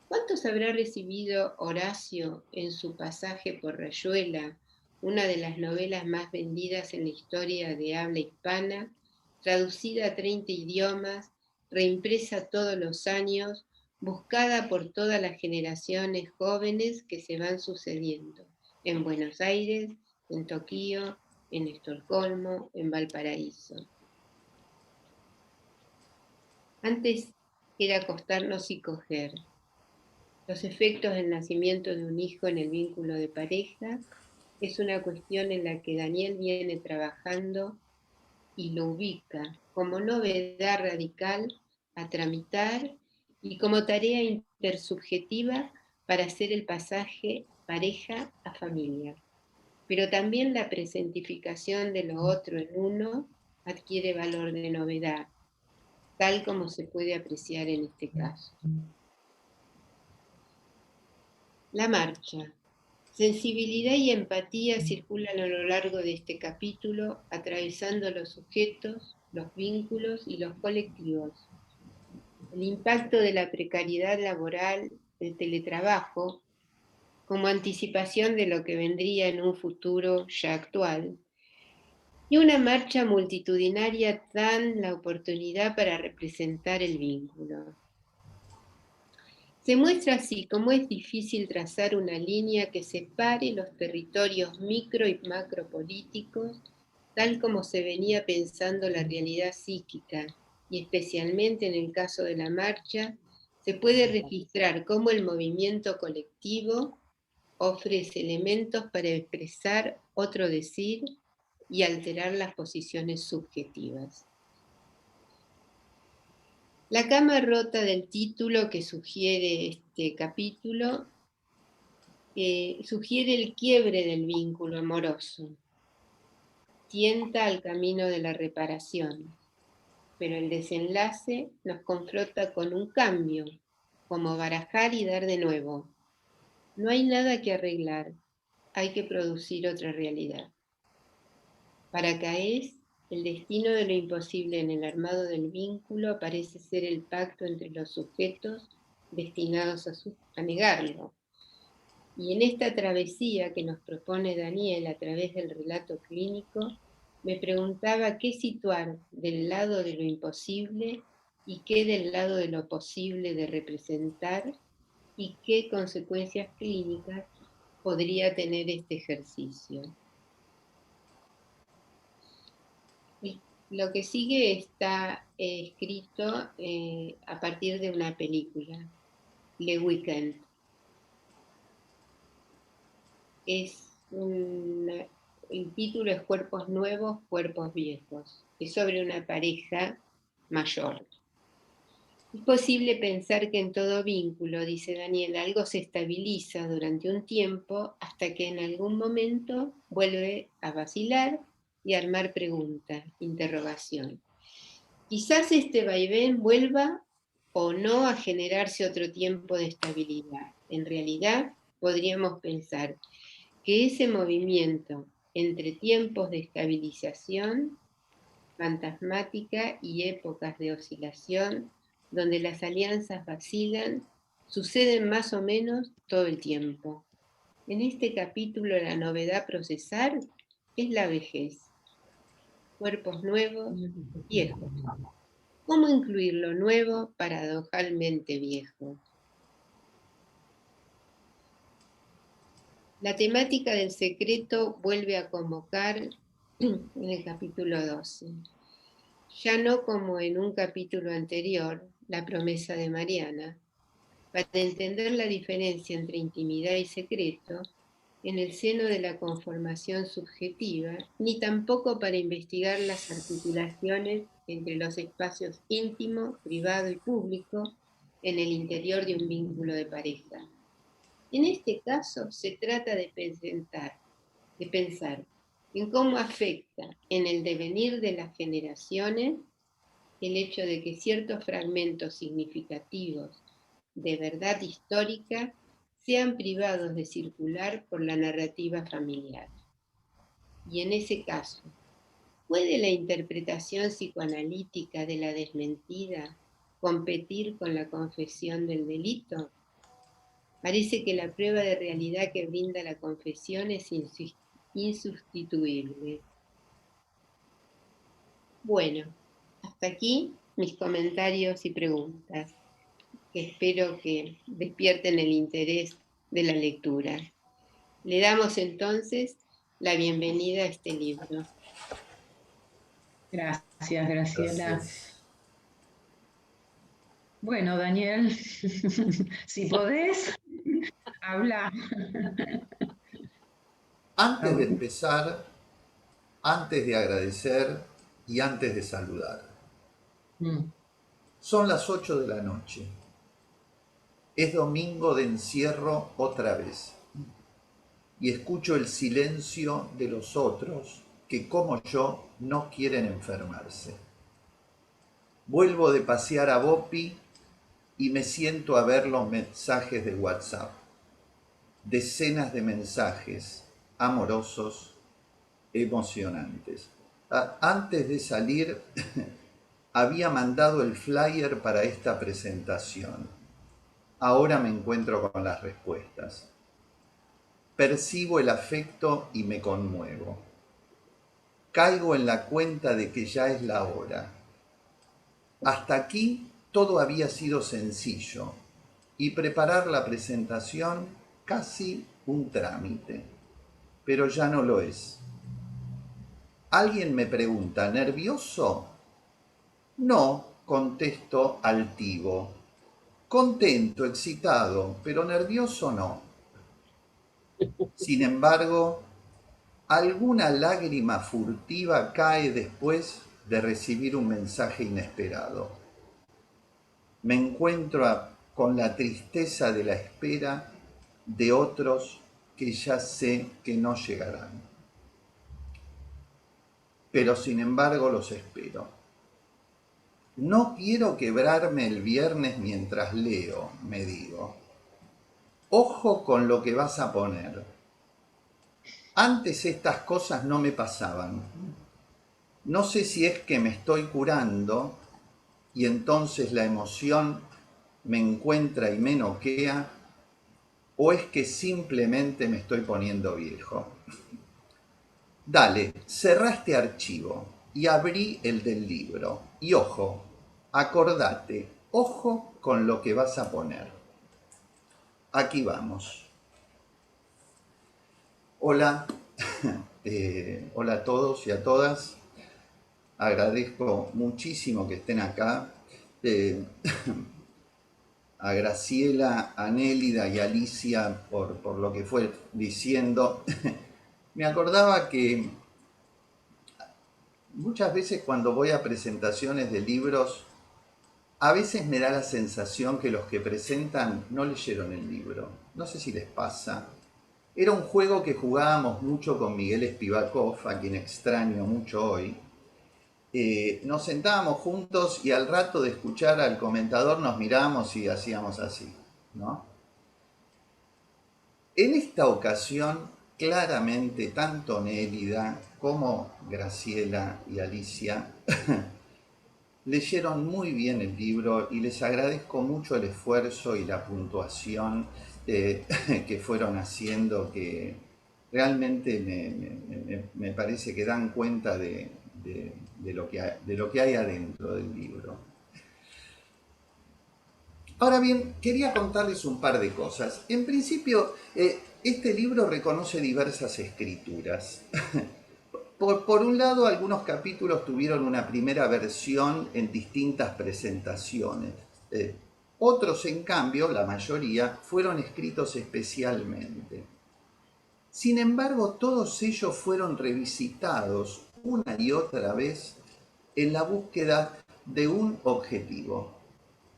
¿Cuántos habrá recibido Horacio en su pasaje por Rayuela, una de las novelas más vendidas en la historia de habla hispana, traducida a 30 idiomas, reimpresa todos los años, buscada por todas las generaciones jóvenes que se van sucediendo, en Buenos Aires, en Tokio, en Estocolmo, en Valparaíso? Antes era acostarnos y coger. Los efectos del nacimiento de un hijo en el vínculo de pareja es una cuestión en la que Daniel viene trabajando y lo ubica como novedad radical a tramitar y como tarea intersubjetiva para hacer el pasaje pareja a familia. Pero también la presentificación de lo otro en uno adquiere valor de novedad, tal como se puede apreciar en este caso. La marcha. Sensibilidad y empatía circulan a lo largo de este capítulo, atravesando los sujetos, los vínculos y los colectivos. El impacto de la precariedad laboral, del teletrabajo, como anticipación de lo que vendría en un futuro ya actual, y una marcha multitudinaria dan la oportunidad para representar el vínculo. Se muestra así cómo es difícil trazar una línea que separe los territorios micro y macropolíticos, tal como se venía pensando la realidad psíquica, y especialmente en el caso de la marcha, se puede registrar cómo el movimiento colectivo ofrece elementos para expresar otro decir y alterar las posiciones subjetivas. La cama rota del título que sugiere este capítulo sugiere el quiebre del vínculo amoroso, tienta al camino de la reparación, pero el desenlace nos confronta con un cambio, como barajar y dar de nuevo. No hay nada que arreglar, hay que producir otra realidad. Para Caes, el destino de lo imposible en el armado del vínculo parece ser el pacto entre los sujetos destinados a negarlo. Y en esta travesía que nos propone Daniel a través del relato clínico, me preguntaba qué situar del lado de lo imposible y qué del lado de lo posible de representar y qué consecuencias clínicas podría tener este ejercicio. Lo que sigue está escrito a partir de una película, Le Weekend. El título es Cuerpos Nuevos, Cuerpos Viejos. Es sobre una pareja mayor. Es posible pensar que en todo vínculo, dice Daniel, algo se estabiliza durante un tiempo hasta que en algún momento vuelve a vacilar y armar pregunta, interrogación. Quizás este vaivén vuelva o no a generarse otro tiempo de estabilidad. En realidad, podríamos pensar que ese movimiento entre tiempos de estabilización fantasmática y épocas de oscilación, donde las alianzas vacilan, suceden más o menos todo el tiempo. En este capítulo la novedad a procesar es la vejez. Cuerpos nuevos, viejos. ¿Cómo incluir lo nuevo paradojalmente viejo? La temática del secreto vuelve a convocar en el capítulo 12. Ya no como en un capítulo anterior, la promesa de Mariana, para entender la diferencia entre intimidad y secreto en el seno de la conformación subjetiva, ni tampoco para investigar las articulaciones entre los espacios íntimo, privado y público en el interior de un vínculo de pareja. En este caso se trata de pensar en cómo afecta en el devenir de las generaciones el hecho de que ciertos fragmentos significativos de verdad histórica sean privados de circular por la narrativa familiar. Y en ese caso, ¿puede la interpretación psicoanalítica de la desmentida competir con la confesión del delito? Parece que la prueba de realidad que brinda la confesión es insustituible. Bueno, hasta aquí mis comentarios y preguntas, que espero que despierten el interés de la lectura. Le damos entonces la bienvenida a este libro. Gracias, Graciela. Gracias. Bueno, Daniel, si podés, habla. Antes de empezar, antes de agradecer y antes de saludar. Son las 8 de la noche. Es domingo de encierro otra vez. Y escucho el silencio de los otros que, como yo, no quieren enfermarse. Vuelvo de pasear a Bopi y me siento a ver los mensajes de WhatsApp. Decenas de mensajes amorosos, emocionantes. Antes de salir, había mandado el flyer para esta presentación. Ahora me encuentro con las respuestas. Percibo el afecto y me conmuevo. Caigo en la cuenta de que ya es la hora. Hasta aquí todo había sido sencillo y preparar la presentación casi un trámite, pero ya no lo es. Alguien me pregunta, ¿nervioso? No, contesto altivo. Contento, excitado, pero nervioso no. Sin embargo, alguna lágrima furtiva cae después de recibir un mensaje inesperado. Me encuentro con la tristeza de la espera de otros que ya sé que no llegarán. Pero sin embargo los espero. No quiero quebrarme el viernes mientras leo, me digo. Ojo con lo que vas a poner. Antes estas cosas no me pasaban. No sé si es que me estoy curando y entonces la emoción me encuentra y me noquea, o es que simplemente me estoy poniendo viejo. Dale, cerrá este archivo y abrí el del libro. Y ojo, acordate, ojo con lo que vas a poner. Aquí vamos. Hola, hola a todos y a todas. Agradezco muchísimo que estén acá. A Graciela, a Nélida y a Alicia por lo que fue diciendo. Me acordaba que muchas veces cuando voy a presentaciones de libros, a veces me da la sensación que los que presentan no leyeron el libro. No sé si les pasa. Era un juego que jugábamos mucho con Miguel Spivakov, a quien extraño mucho hoy. Nos sentábamos juntos y al rato de escuchar al comentador nos mirábamos y hacíamos así, ¿no? En esta ocasión claramente tanto Nélida como Graciela y Alicia leyeron muy bien el libro y les agradezco mucho el esfuerzo y la puntuación que fueron haciendo, que realmente me parece que dan cuenta de lo que hay adentro del libro. Ahora bien, quería contarles un par de cosas. En principio, este libro reconoce diversas escrituras. Por un lado, algunos capítulos tuvieron una primera versión en distintas presentaciones. Otros, en cambio, la mayoría, fueron escritos especialmente. Sin embargo, todos ellos fueron revisitados una y otra vez en la búsqueda de un objetivo: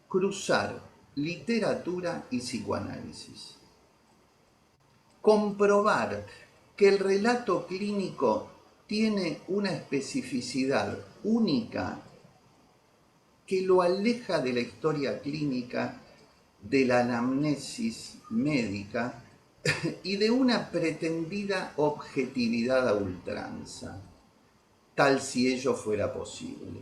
cruzar literatura y psicoanálisis. Comprobar que el relato clínico tiene una especificidad única que lo aleja de la historia clínica, de la anamnesis médica y de una pretendida objetividad a ultranza, tal si ello fuera posible.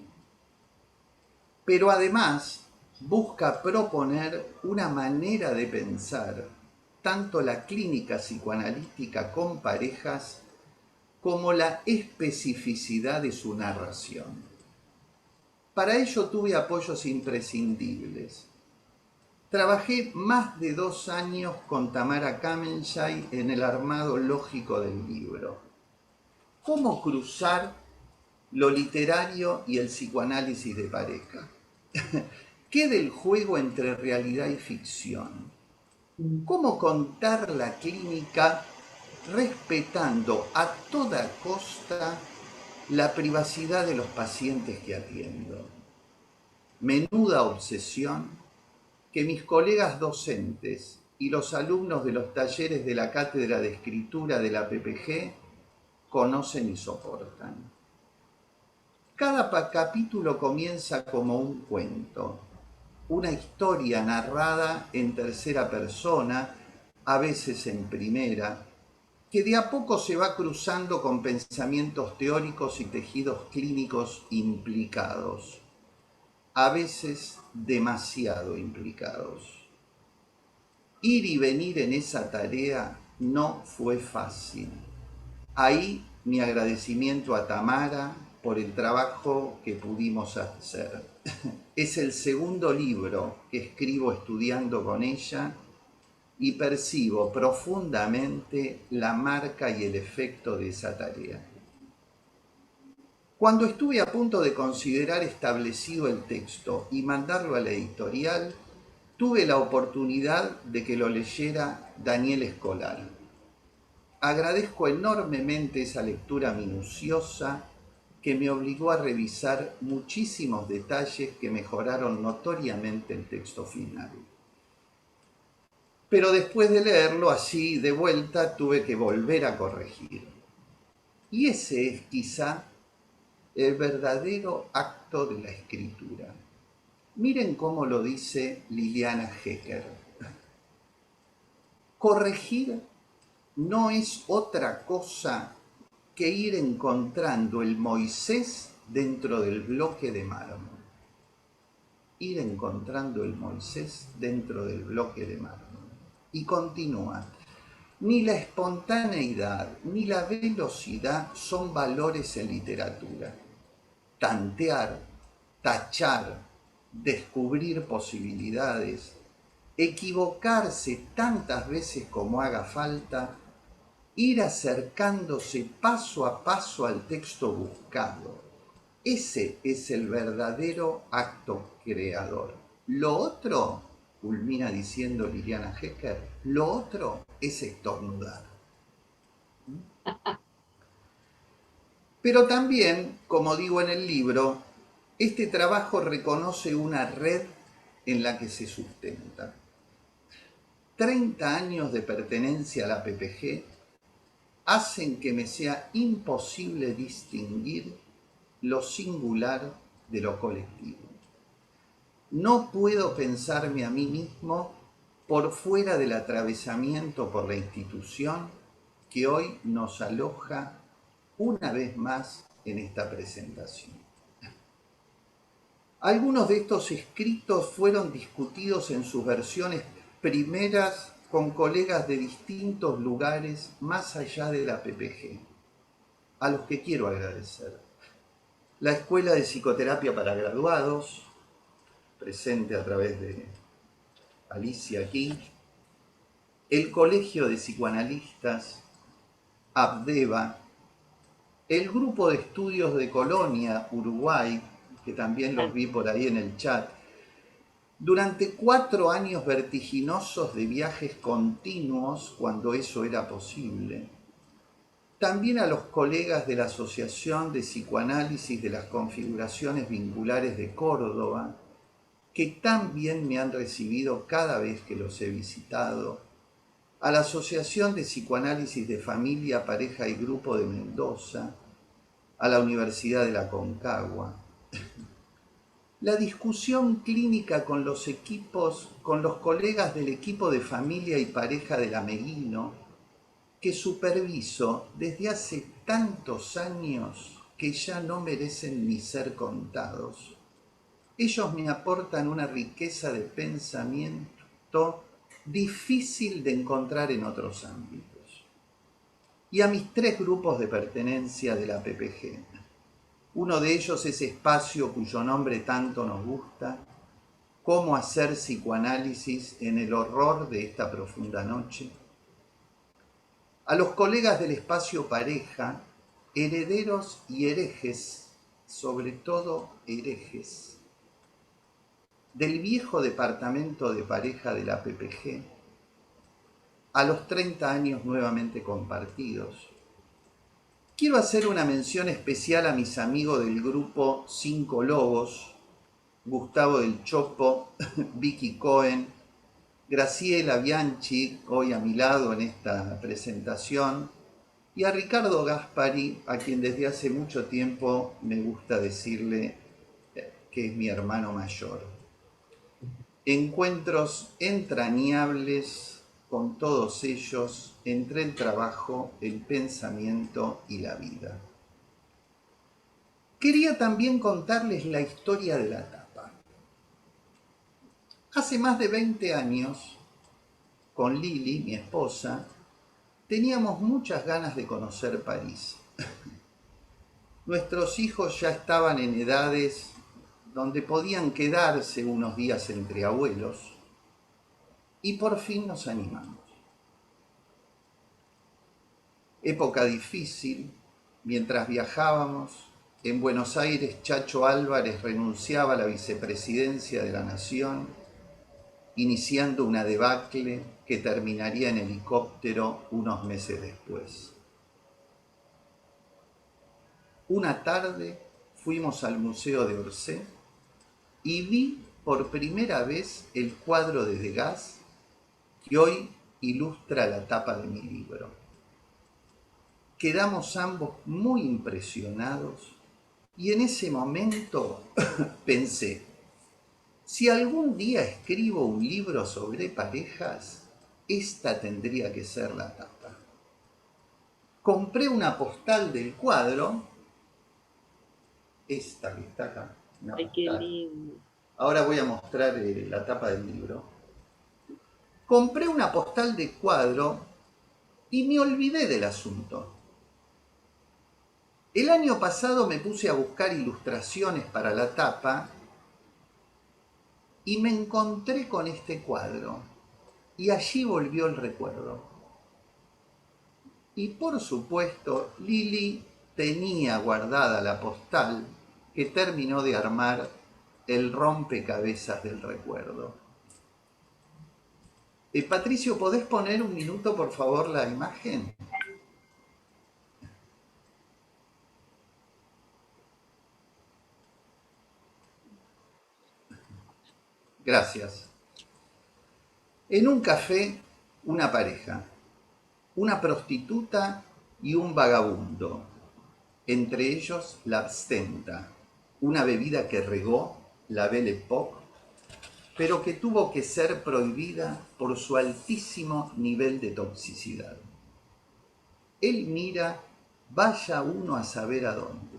Pero además busca proponer una manera de pensar tanto la clínica psicoanalítica con parejas como la especificidad de su narración. Para ello tuve apoyos imprescindibles. Trabajé más de 2 años con Tamara Kamenshai en el armado lógico del libro. ¿Cómo cruzar lo literario y el psicoanálisis de pareja? ¿Qué del juego entre realidad y ficción? ¿Cómo contar la clínica respetando a toda costa la privacidad de los pacientes que atiendo? Menuda obsesión que mis colegas docentes y los alumnos de los talleres de la Cátedra de Escritura de la PPG conocen y soportan. Cada capítulo comienza como un cuento, una historia narrada en tercera persona, a veces en primera, que de a poco se va cruzando con pensamientos teóricos y tejidos clínicos implicados, a veces demasiado implicados. Ir y venir en esa tarea no fue fácil. Ahí mi agradecimiento a Tamara por el trabajo que pudimos hacer. Es el segundo libro que escribo estudiando con ella y percibo profundamente la marca y el efecto de esa tarea. Cuando estuve a punto de considerar establecido el texto y mandarlo a la editorial, tuve la oportunidad de que lo leyera Daniel Escolar. Agradezco enormemente esa lectura minuciosa que me obligó a revisar muchísimos detalles que mejoraron notoriamente el texto final. Pero después de leerlo así de vuelta tuve que volver a corregir. Y ese es quizá el verdadero acto de la escritura. Miren cómo lo dice Liliana Hecker. Corregir no es otra cosa que ir encontrando el Moisés dentro del bloque de mármol. Ir encontrando el Moisés dentro del bloque de mármol. Y continúa. Ni la espontaneidad ni la velocidad son valores en literatura. Tantear, tachar, descubrir posibilidades, equivocarse tantas veces como haga falta, ir acercándose paso a paso al texto buscado. Ese es el verdadero acto creador. Lo otro, culmina diciendo Liliana Hecker, lo otro es estornudar. Pero también, como digo en el libro, este trabajo reconoce una red en la que se sustenta. 30 años de pertenencia a la PPG hacen que me sea imposible distinguir lo singular de lo colectivo. No puedo pensarme a mí mismo por fuera del atravesamiento por la institución que hoy nos aloja una vez más en esta presentación. Algunos de estos escritos fueron discutidos en sus versiones primeras con colegas de distintos lugares más allá de la PPG, a los que quiero agradecer. La Escuela de Psicoterapia para Graduados, presente a través de Alicia aquí, el Colegio de Psicoanalistas, Abdeva, el Grupo de Estudios de Colonia, Uruguay, que también los vi por ahí en el chat, durante 4 años vertiginosos de viajes continuos, cuando eso era posible. También a los colegas de la Asociación de Psicoanálisis de las Configuraciones Vinculares de Córdoba, que también me han recibido cada vez que los he visitado, a la Asociación de Psicoanálisis de Familia, Pareja y Grupo de Mendoza, a la Universidad de la Aconcagua. La discusión clínica con los colegas del equipo de familia y pareja del Ameguino, que superviso desde hace tantos años que ya no merecen ni ser contados. Ellos me aportan una riqueza de pensamiento difícil de encontrar en otros ámbitos. Y a mis 3 grupos de pertenencia de la PPG. Uno de ellos es Espacio, cuyo nombre tanto nos gusta, Cómo hacer psicoanálisis en el horror de esta profunda noche. A los colegas del Espacio Pareja, herederos y herejes, sobre todo herejes, del viejo departamento de pareja de la PPG, a los 30 años nuevamente compartidos. Quiero hacer una mención especial a mis amigos del grupo 5 Lobos, Gustavo del Chopo, Vicky Cohen, Graciela Bianchi, hoy a mi lado en esta presentación, y a Ricardo Gaspari, a quien desde hace mucho tiempo me gusta decirle que es mi hermano mayor. Encuentros entrañables con todos ellos entre el trabajo, el pensamiento y la vida. Quería también contarles la historia de la tapa. Hace más de 20 años, con Lili, mi esposa, teníamos muchas ganas de conocer París. Nuestros hijos ya estaban en edades donde podían quedarse unos días entre abuelos, y por fin nos animamos. Época difícil, mientras viajábamos, en Buenos Aires Chacho Álvarez renunciaba a la vicepresidencia de la Nación, iniciando una debacle que terminaría en helicóptero unos meses después. Una tarde fuimos al Museo de Orsay y vi por primera vez el cuadro de Degas que hoy ilustra la tapa de mi libro. Quedamos ambos muy impresionados y en ese momento pensé, si algún día escribo un libro sobre parejas, esta tendría que ser la tapa. Compré una postal del cuadro, esta que está acá. Ay, qué lindo. Ahora voy a mostrar la tapa del libro. Compré una postal de cuadro y me olvidé del asunto. El año pasado me puse a buscar ilustraciones para la tapa y me encontré con este cuadro y allí volvió el recuerdo. Y por supuesto, Lili tenía guardada la postal que terminó de armar el rompecabezas del recuerdo. Patricio, ¿podés poner un minuto, por favor, la imagen? Gracias. En un café, una pareja, una prostituta y un vagabundo, entre ellos la abstenta, una bebida que regó la Belle Époque, pero que tuvo que ser prohibida por su altísimo nivel de toxicidad. Él mira, vaya uno a saber a dónde.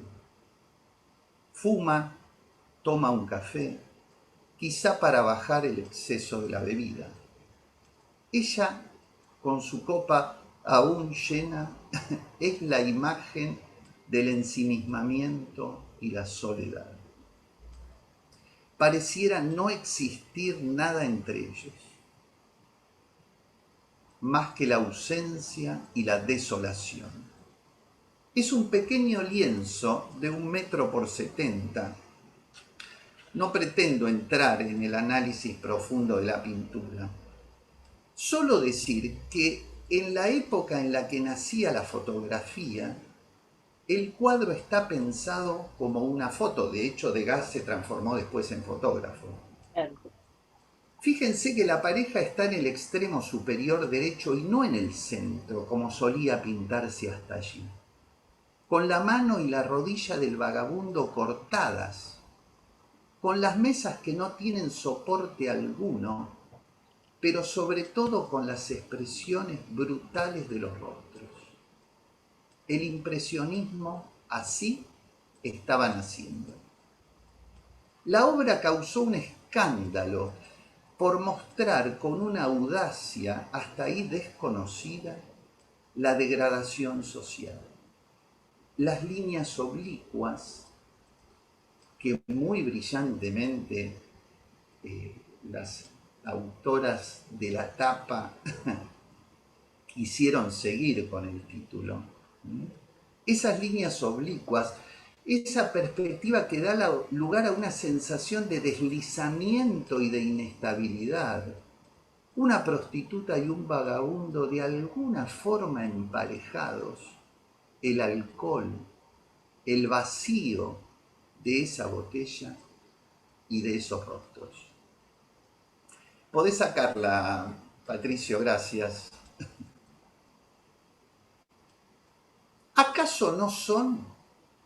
Fuma, toma un café, quizá para bajar el exceso de la bebida. Ella, con su copa aún llena, es la imagen del ensimismamiento y la soledad. Pareciera no existir nada entre ellos, más que la ausencia y la desolación. Es un pequeño lienzo de 1 metro por 70. No pretendo entrar en el análisis profundo de la pintura. Solo decir que en la época en la que nacía la fotografía, el cuadro está pensado como una foto. De hecho, Degas se transformó después en fotógrafo. Fíjense que la pareja está en el extremo superior derecho y no en el centro, como solía pintarse hasta allí, con la mano y la rodilla del vagabundo cortadas, con las mesas que no tienen soporte alguno, pero sobre todo con las expresiones brutales de los rostros. El impresionismo así estaba naciendo. La obra causó un escándalo por mostrar con una audacia hasta ahí desconocida la degradación social. Las líneas oblicuas que muy brillantemente las autoras de la tapa quisieron seguir con el título. Esas líneas oblicuas, esa perspectiva que da lugar a una sensación de deslizamiento y de inestabilidad. Una prostituta y un vagabundo de alguna forma emparejados. El alcohol, el vacío de esa botella y de esos rostros. Podés sacarla, Patricio, gracias. ¿Acaso no son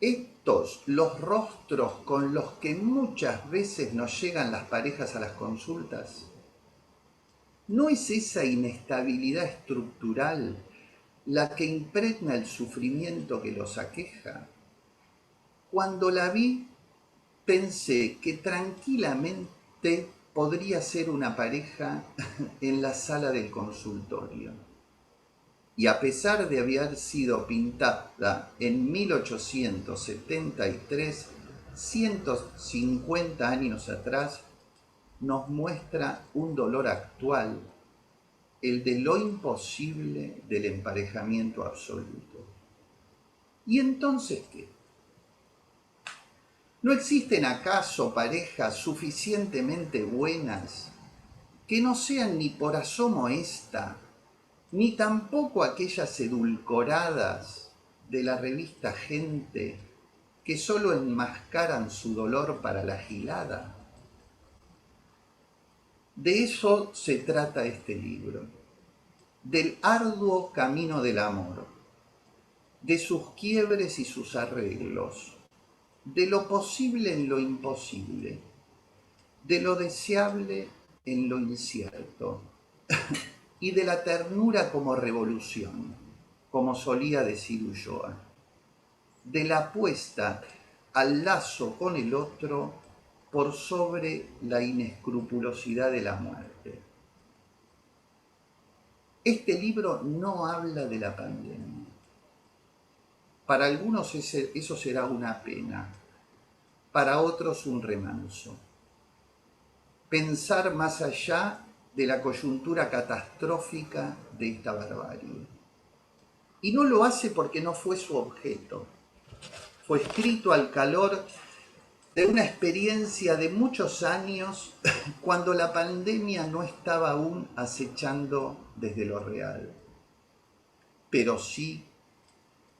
estos los rostros con los que muchas veces nos llegan las parejas a las consultas? ¿No es esa inestabilidad estructural la que impregna el sufrimiento que los aqueja? Cuando la vi, pensé que tranquilamente podría ser una pareja en la sala del consultorio. Y a pesar de haber sido pintada en 1873, 150 años atrás, nos muestra un dolor actual, el de lo imposible del emparejamiento absoluto. ¿Y entonces qué? ¿No existen acaso parejas suficientemente buenas que no sean ni por asomo esta, ni tampoco aquellas edulcoradas de la revista Gente que solo enmascaran su dolor para la gilada? De eso se trata este libro, del arduo camino del amor, de sus quiebres y sus arreglos, de lo posible en lo imposible, de lo deseable en lo incierto, y de la ternura como revolución, como solía decir Ulloa, de la apuesta al lazo con el otro por sobre la inescrupulosidad de la muerte. Este libro no habla de la pandemia. Para algunos eso será una pena, para otros un remanso. Pensar más allá de la coyuntura catastrófica de esta barbarie. Y no lo hace porque no fue su objeto. Fue escrito al calor de una experiencia de muchos años cuando la pandemia no estaba aún acechando desde lo real. Pero sí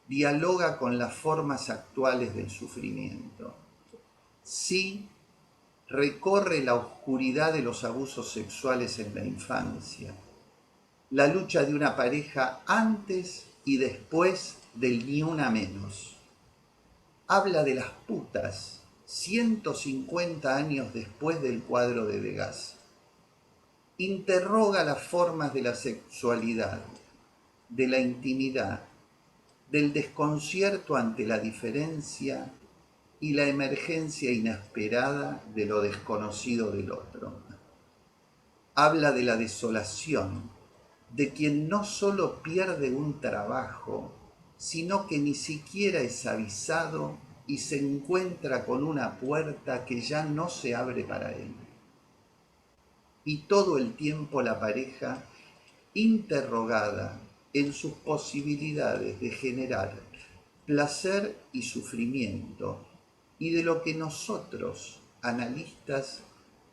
dialoga con las formas actuales del sufrimiento. Sí recorre la oscuridad de los abusos sexuales en la infancia, la lucha de una pareja antes y después del ni una menos. Habla de las putas 150 años después del cuadro de Degas. Interroga las formas de la sexualidad, de la intimidad, del desconcierto ante la diferencia y la emergencia inesperada de lo desconocido del otro. Habla de la desolación, de quien no solo pierde un trabajo, sino que ni siquiera es avisado y se encuentra con una puerta que ya no se abre para él. Y todo el tiempo la pareja, interrogada en sus posibilidades de generar placer y sufrimiento, y de lo que nosotros, analistas,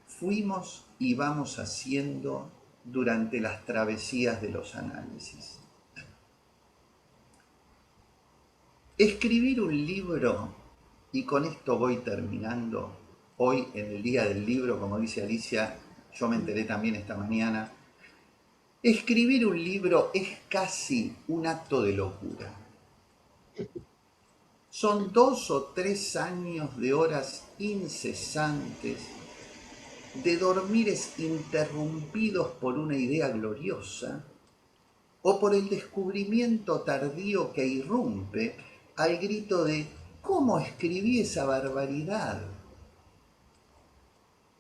fuimos y vamos haciendo durante las travesías de los análisis. Escribir un libro, y con esto voy terminando, hoy en el Día del Libro, como dice Alicia, yo me enteré también esta mañana, escribir un libro es casi un acto de locura. Son 2 o 3 años de horas incesantes, de dormires interrumpidos por una idea gloriosa o por el descubrimiento tardío que irrumpe al grito de ¿cómo escribí esa barbaridad?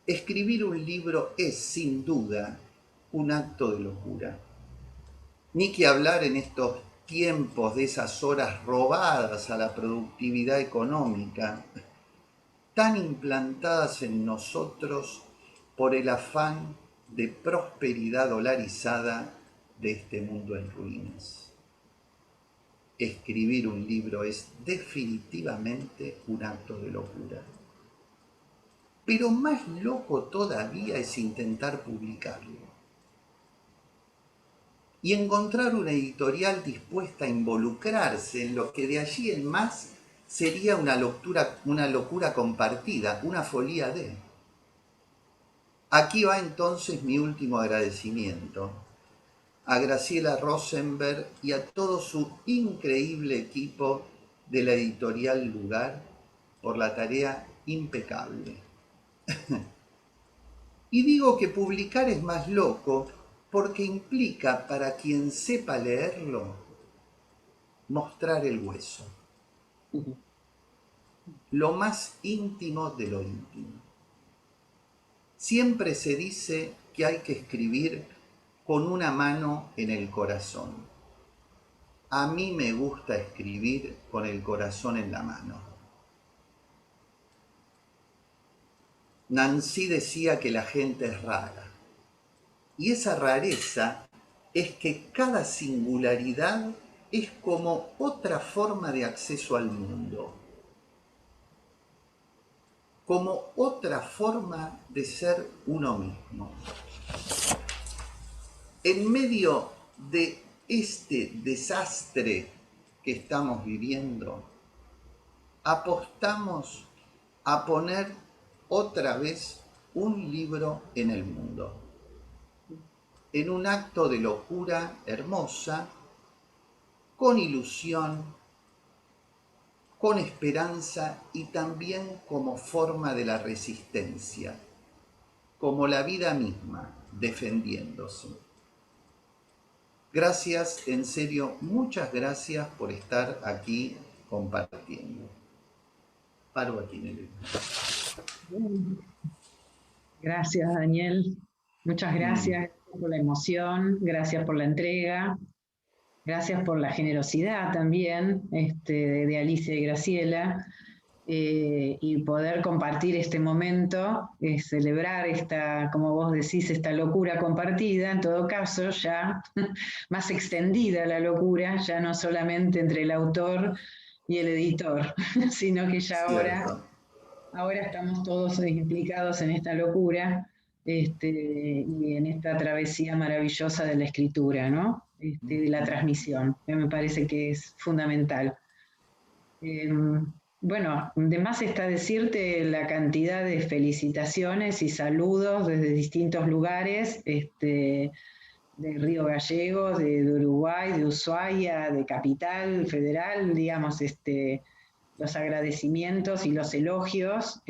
Escribir un libro es, sin duda, un acto de locura. Ni que hablar en estos tiempos de esas horas robadas a la productividad económica, tan implantadas en nosotros por el afán de prosperidad dolarizada de este mundo en ruinas. Escribir un libro es definitivamente un acto de locura. Pero más loco todavía es intentar publicarlo y encontrar una editorial dispuesta a involucrarse en lo que de allí en más sería una locura compartida, una folía de. Aquí va entonces mi último agradecimiento a Graciela Rosenberg y a todo su increíble equipo de la editorial Lugar por la tarea impecable. Y digo que publicar es más loco porque implica, para quien sepa leerlo, mostrar el hueso. Lo más íntimo de lo íntimo. Siempre se dice que hay que escribir con una mano en el corazón. A mí me gusta escribir con el corazón en la mano. Nancy decía que la gente es rara. Y esa rareza es que cada singularidad es como otra forma de acceso al mundo, como otra forma de ser uno mismo. En medio de este desastre que estamos viviendo, apostamos a poner otra vez un libro en el mundo, en un acto de locura hermosa, con ilusión, con esperanza y también como forma de la resistencia, como la vida misma defendiéndose. Gracias, en serio, muchas gracias por estar aquí compartiendo. Paro aquí, Nelly. Gracias, Daniel. Muchas gracias por la emoción, gracias por la entrega, gracias por la generosidad también de Alicia y Graciela, y poder compartir este momento, celebrar esta, como vos decís, esta locura compartida, en todo caso ya más extendida la locura, ya no solamente entre el autor y el editor, sino que ya ahora estamos todos implicados en esta locura y en esta travesía maravillosa de la escritura, ¿no? De la transmisión, que me parece que es fundamental. Bueno, de más está decirte la cantidad de felicitaciones y saludos desde distintos lugares, de Río Gallegos, de Uruguay, de Ushuaia, de Capital Federal, digamos, los agradecimientos y los elogios,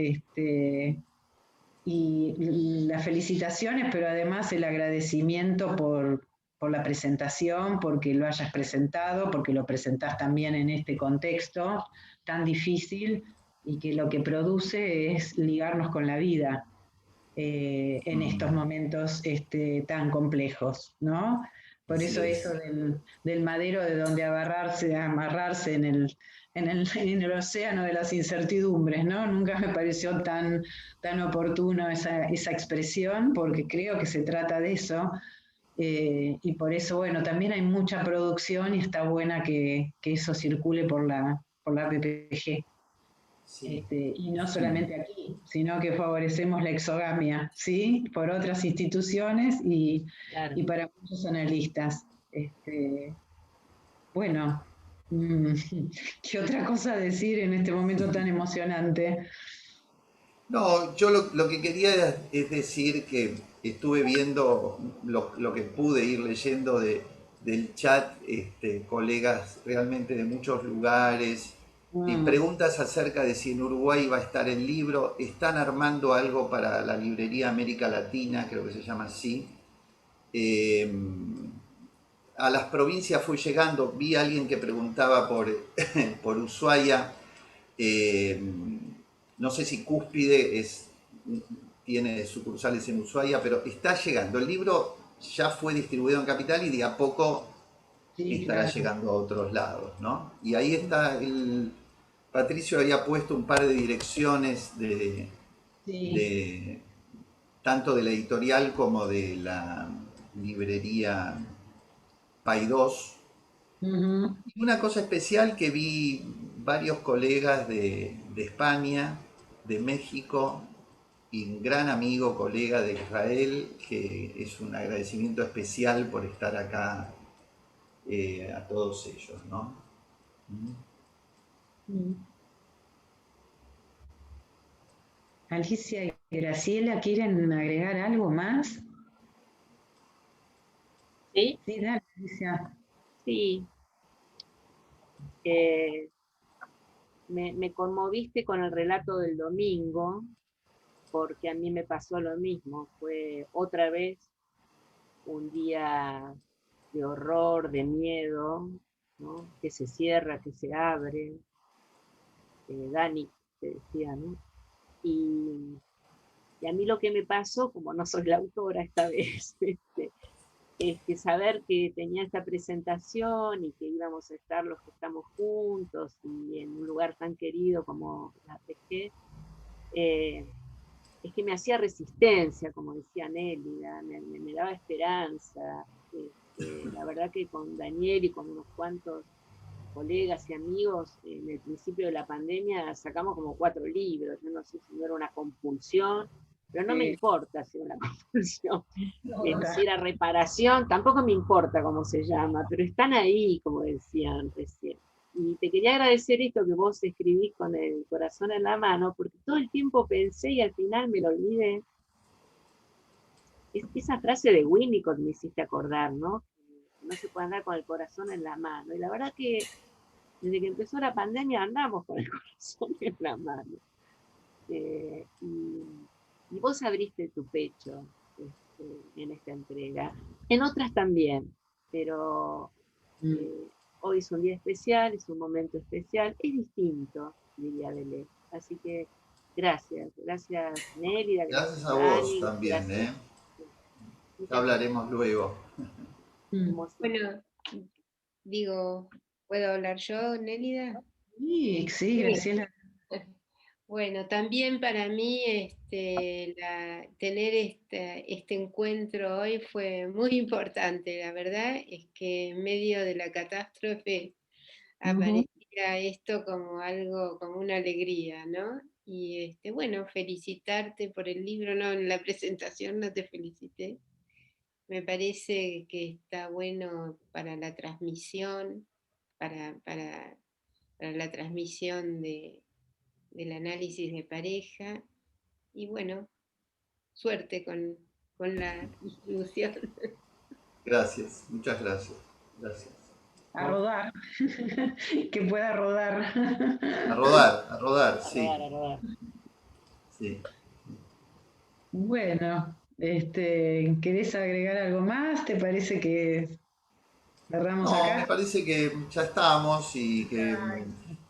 y las felicitaciones, pero además el agradecimiento por por la presentación, porque lo hayas presentado, porque lo presentás también en este contexto tan difícil y que lo que produce es ligarnos con la vida en estos momentos tan complejos, ¿no? Por eso eso del madero de donde amarrarse en el océano de las incertidumbres, ¿no? Nunca me pareció tan oportuno esa expresión, porque creo que se trata de eso. Y por eso, bueno, también hay mucha producción y está buena que eso circule por la PPG. Sí. Y no solamente aquí, sino que favorecemos la exogamia, ¿sí? Por otras instituciones Claro. y para muchos analistas. Bueno, ¿qué otra cosa decir en este momento tan emocionante? No, yo lo que quería es decir que estuve viendo lo que pude ir leyendo del chat, colegas realmente de muchos lugares, y preguntas acerca de si en Uruguay va a estar el libro. Están armando algo para la librería América Latina, creo que se llama así. A las provincias fui llegando, vi a alguien que preguntaba por Ushuaia. No sé si Cúspide tiene sucursales en Ushuaia, pero está llegando. El libro ya fue distribuido en Capital y de a poco estará llegando a otros lados, ¿no? Y ahí está Patricio había puesto un par de direcciones tanto de la editorial como de la librería Paidós. Y una cosa especial que vi varios colegas de España, de México, y un gran amigo, colega de Israel, que es un agradecimiento especial por estar acá a todos ellos, ¿no? Alicia y Graciela, ¿quieren agregar algo más? ¿Sí? Sí, dale, Alicia. Sí. Me conmoviste con el relato del domingo, porque a mí me pasó lo mismo. Fue otra vez un día de horror, de miedo, ¿no? Que se cierra, que se abre. Dani te decía, ¿no? Y a mí lo que me pasó, como no soy la autora esta vez, es que saber que tenía esta presentación y que íbamos a estar los que estamos juntos y en un lugar tan querido como la PG, es que me hacía resistencia, como decía Nélida, me daba esperanza. La verdad que con Daniel y con unos cuantos colegas y amigos, en el principio de la pandemia sacamos como 4 libros. Yo no sé si no era una compulsión, pero no me importa si era una compulsión. Si era reparación, tampoco me importa cómo se llama, pero están ahí, como decían recién. Y te quería agradecer esto que vos escribís con el corazón en la mano, porque todo el tiempo pensé y al final me lo olvidé. Esa frase de Winnicott me hiciste acordar, ¿no? Que no se puede andar con el corazón en la mano. Y la verdad que desde que empezó la pandemia andamos con el corazón en la mano. Y vos abriste tu pecho en esta entrega. En otras también, pero hoy es un día especial, es un momento especial, es distinto, diría Belén. Así que gracias Nélida, Gracias gracias a vos Dani, también, gracias. ¿eh? Ya hablaremos luego. Bueno, digo, ¿puedo hablar yo, Nélida? Sí, Graciela. Bueno, también para mí tener este encuentro hoy fue muy importante. La verdad es que en medio de la catástrofe aparecía esto como algo, como una alegría, ¿no? Y bueno, felicitarte por el libro, no, en la presentación no te felicité. Me parece que está bueno para la transmisión, para la transmisión del análisis de pareja. Y bueno, suerte con la distribución. Gracias, muchas gracias. Gracias. A rodar, que pueda rodar. A rodar, sí. A rodar. Sí. Bueno, ¿Querés agregar algo más? ¿Te parece que cerramos No, acá? me parece que ya estamos y que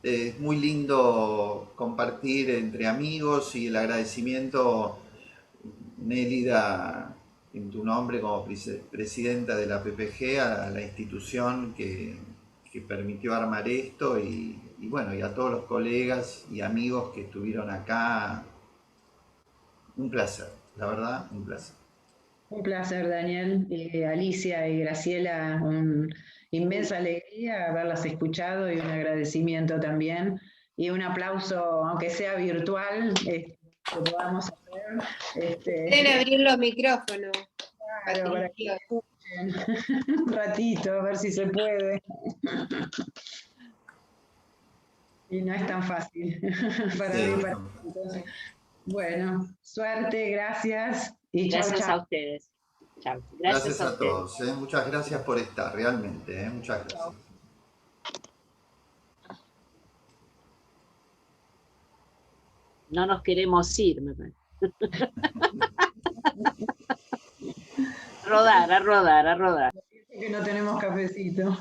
es muy lindo compartir entre amigos y el agradecimiento, Nélida, en tu nombre como presidenta de la PPG, a la institución que permitió armar esto y bueno, y a todos los colegas y amigos que estuvieron acá. Un placer, la verdad, un placer. Un placer, Daniel. Alicia y Graciela, una inmensa alegría haberlas escuchado y un agradecimiento también. Y un aplauso, aunque sea virtual, que podamos hacer. Pueden abrir los micrófonos. Claro, para que escuchen un ratito, a ver si se puede. Y no es tan fácil para Sí, mí. Entonces, bueno, suerte, gracias y chau, Gracias chau. a ustedes. Chao. gracias Gracias a a ustedes. todos. Muchas gracias por estar, realmente. Muchas gracias. No nos queremos ir, me parece. A rodar, a rodar, a rodar. Que no tenemos cafecito.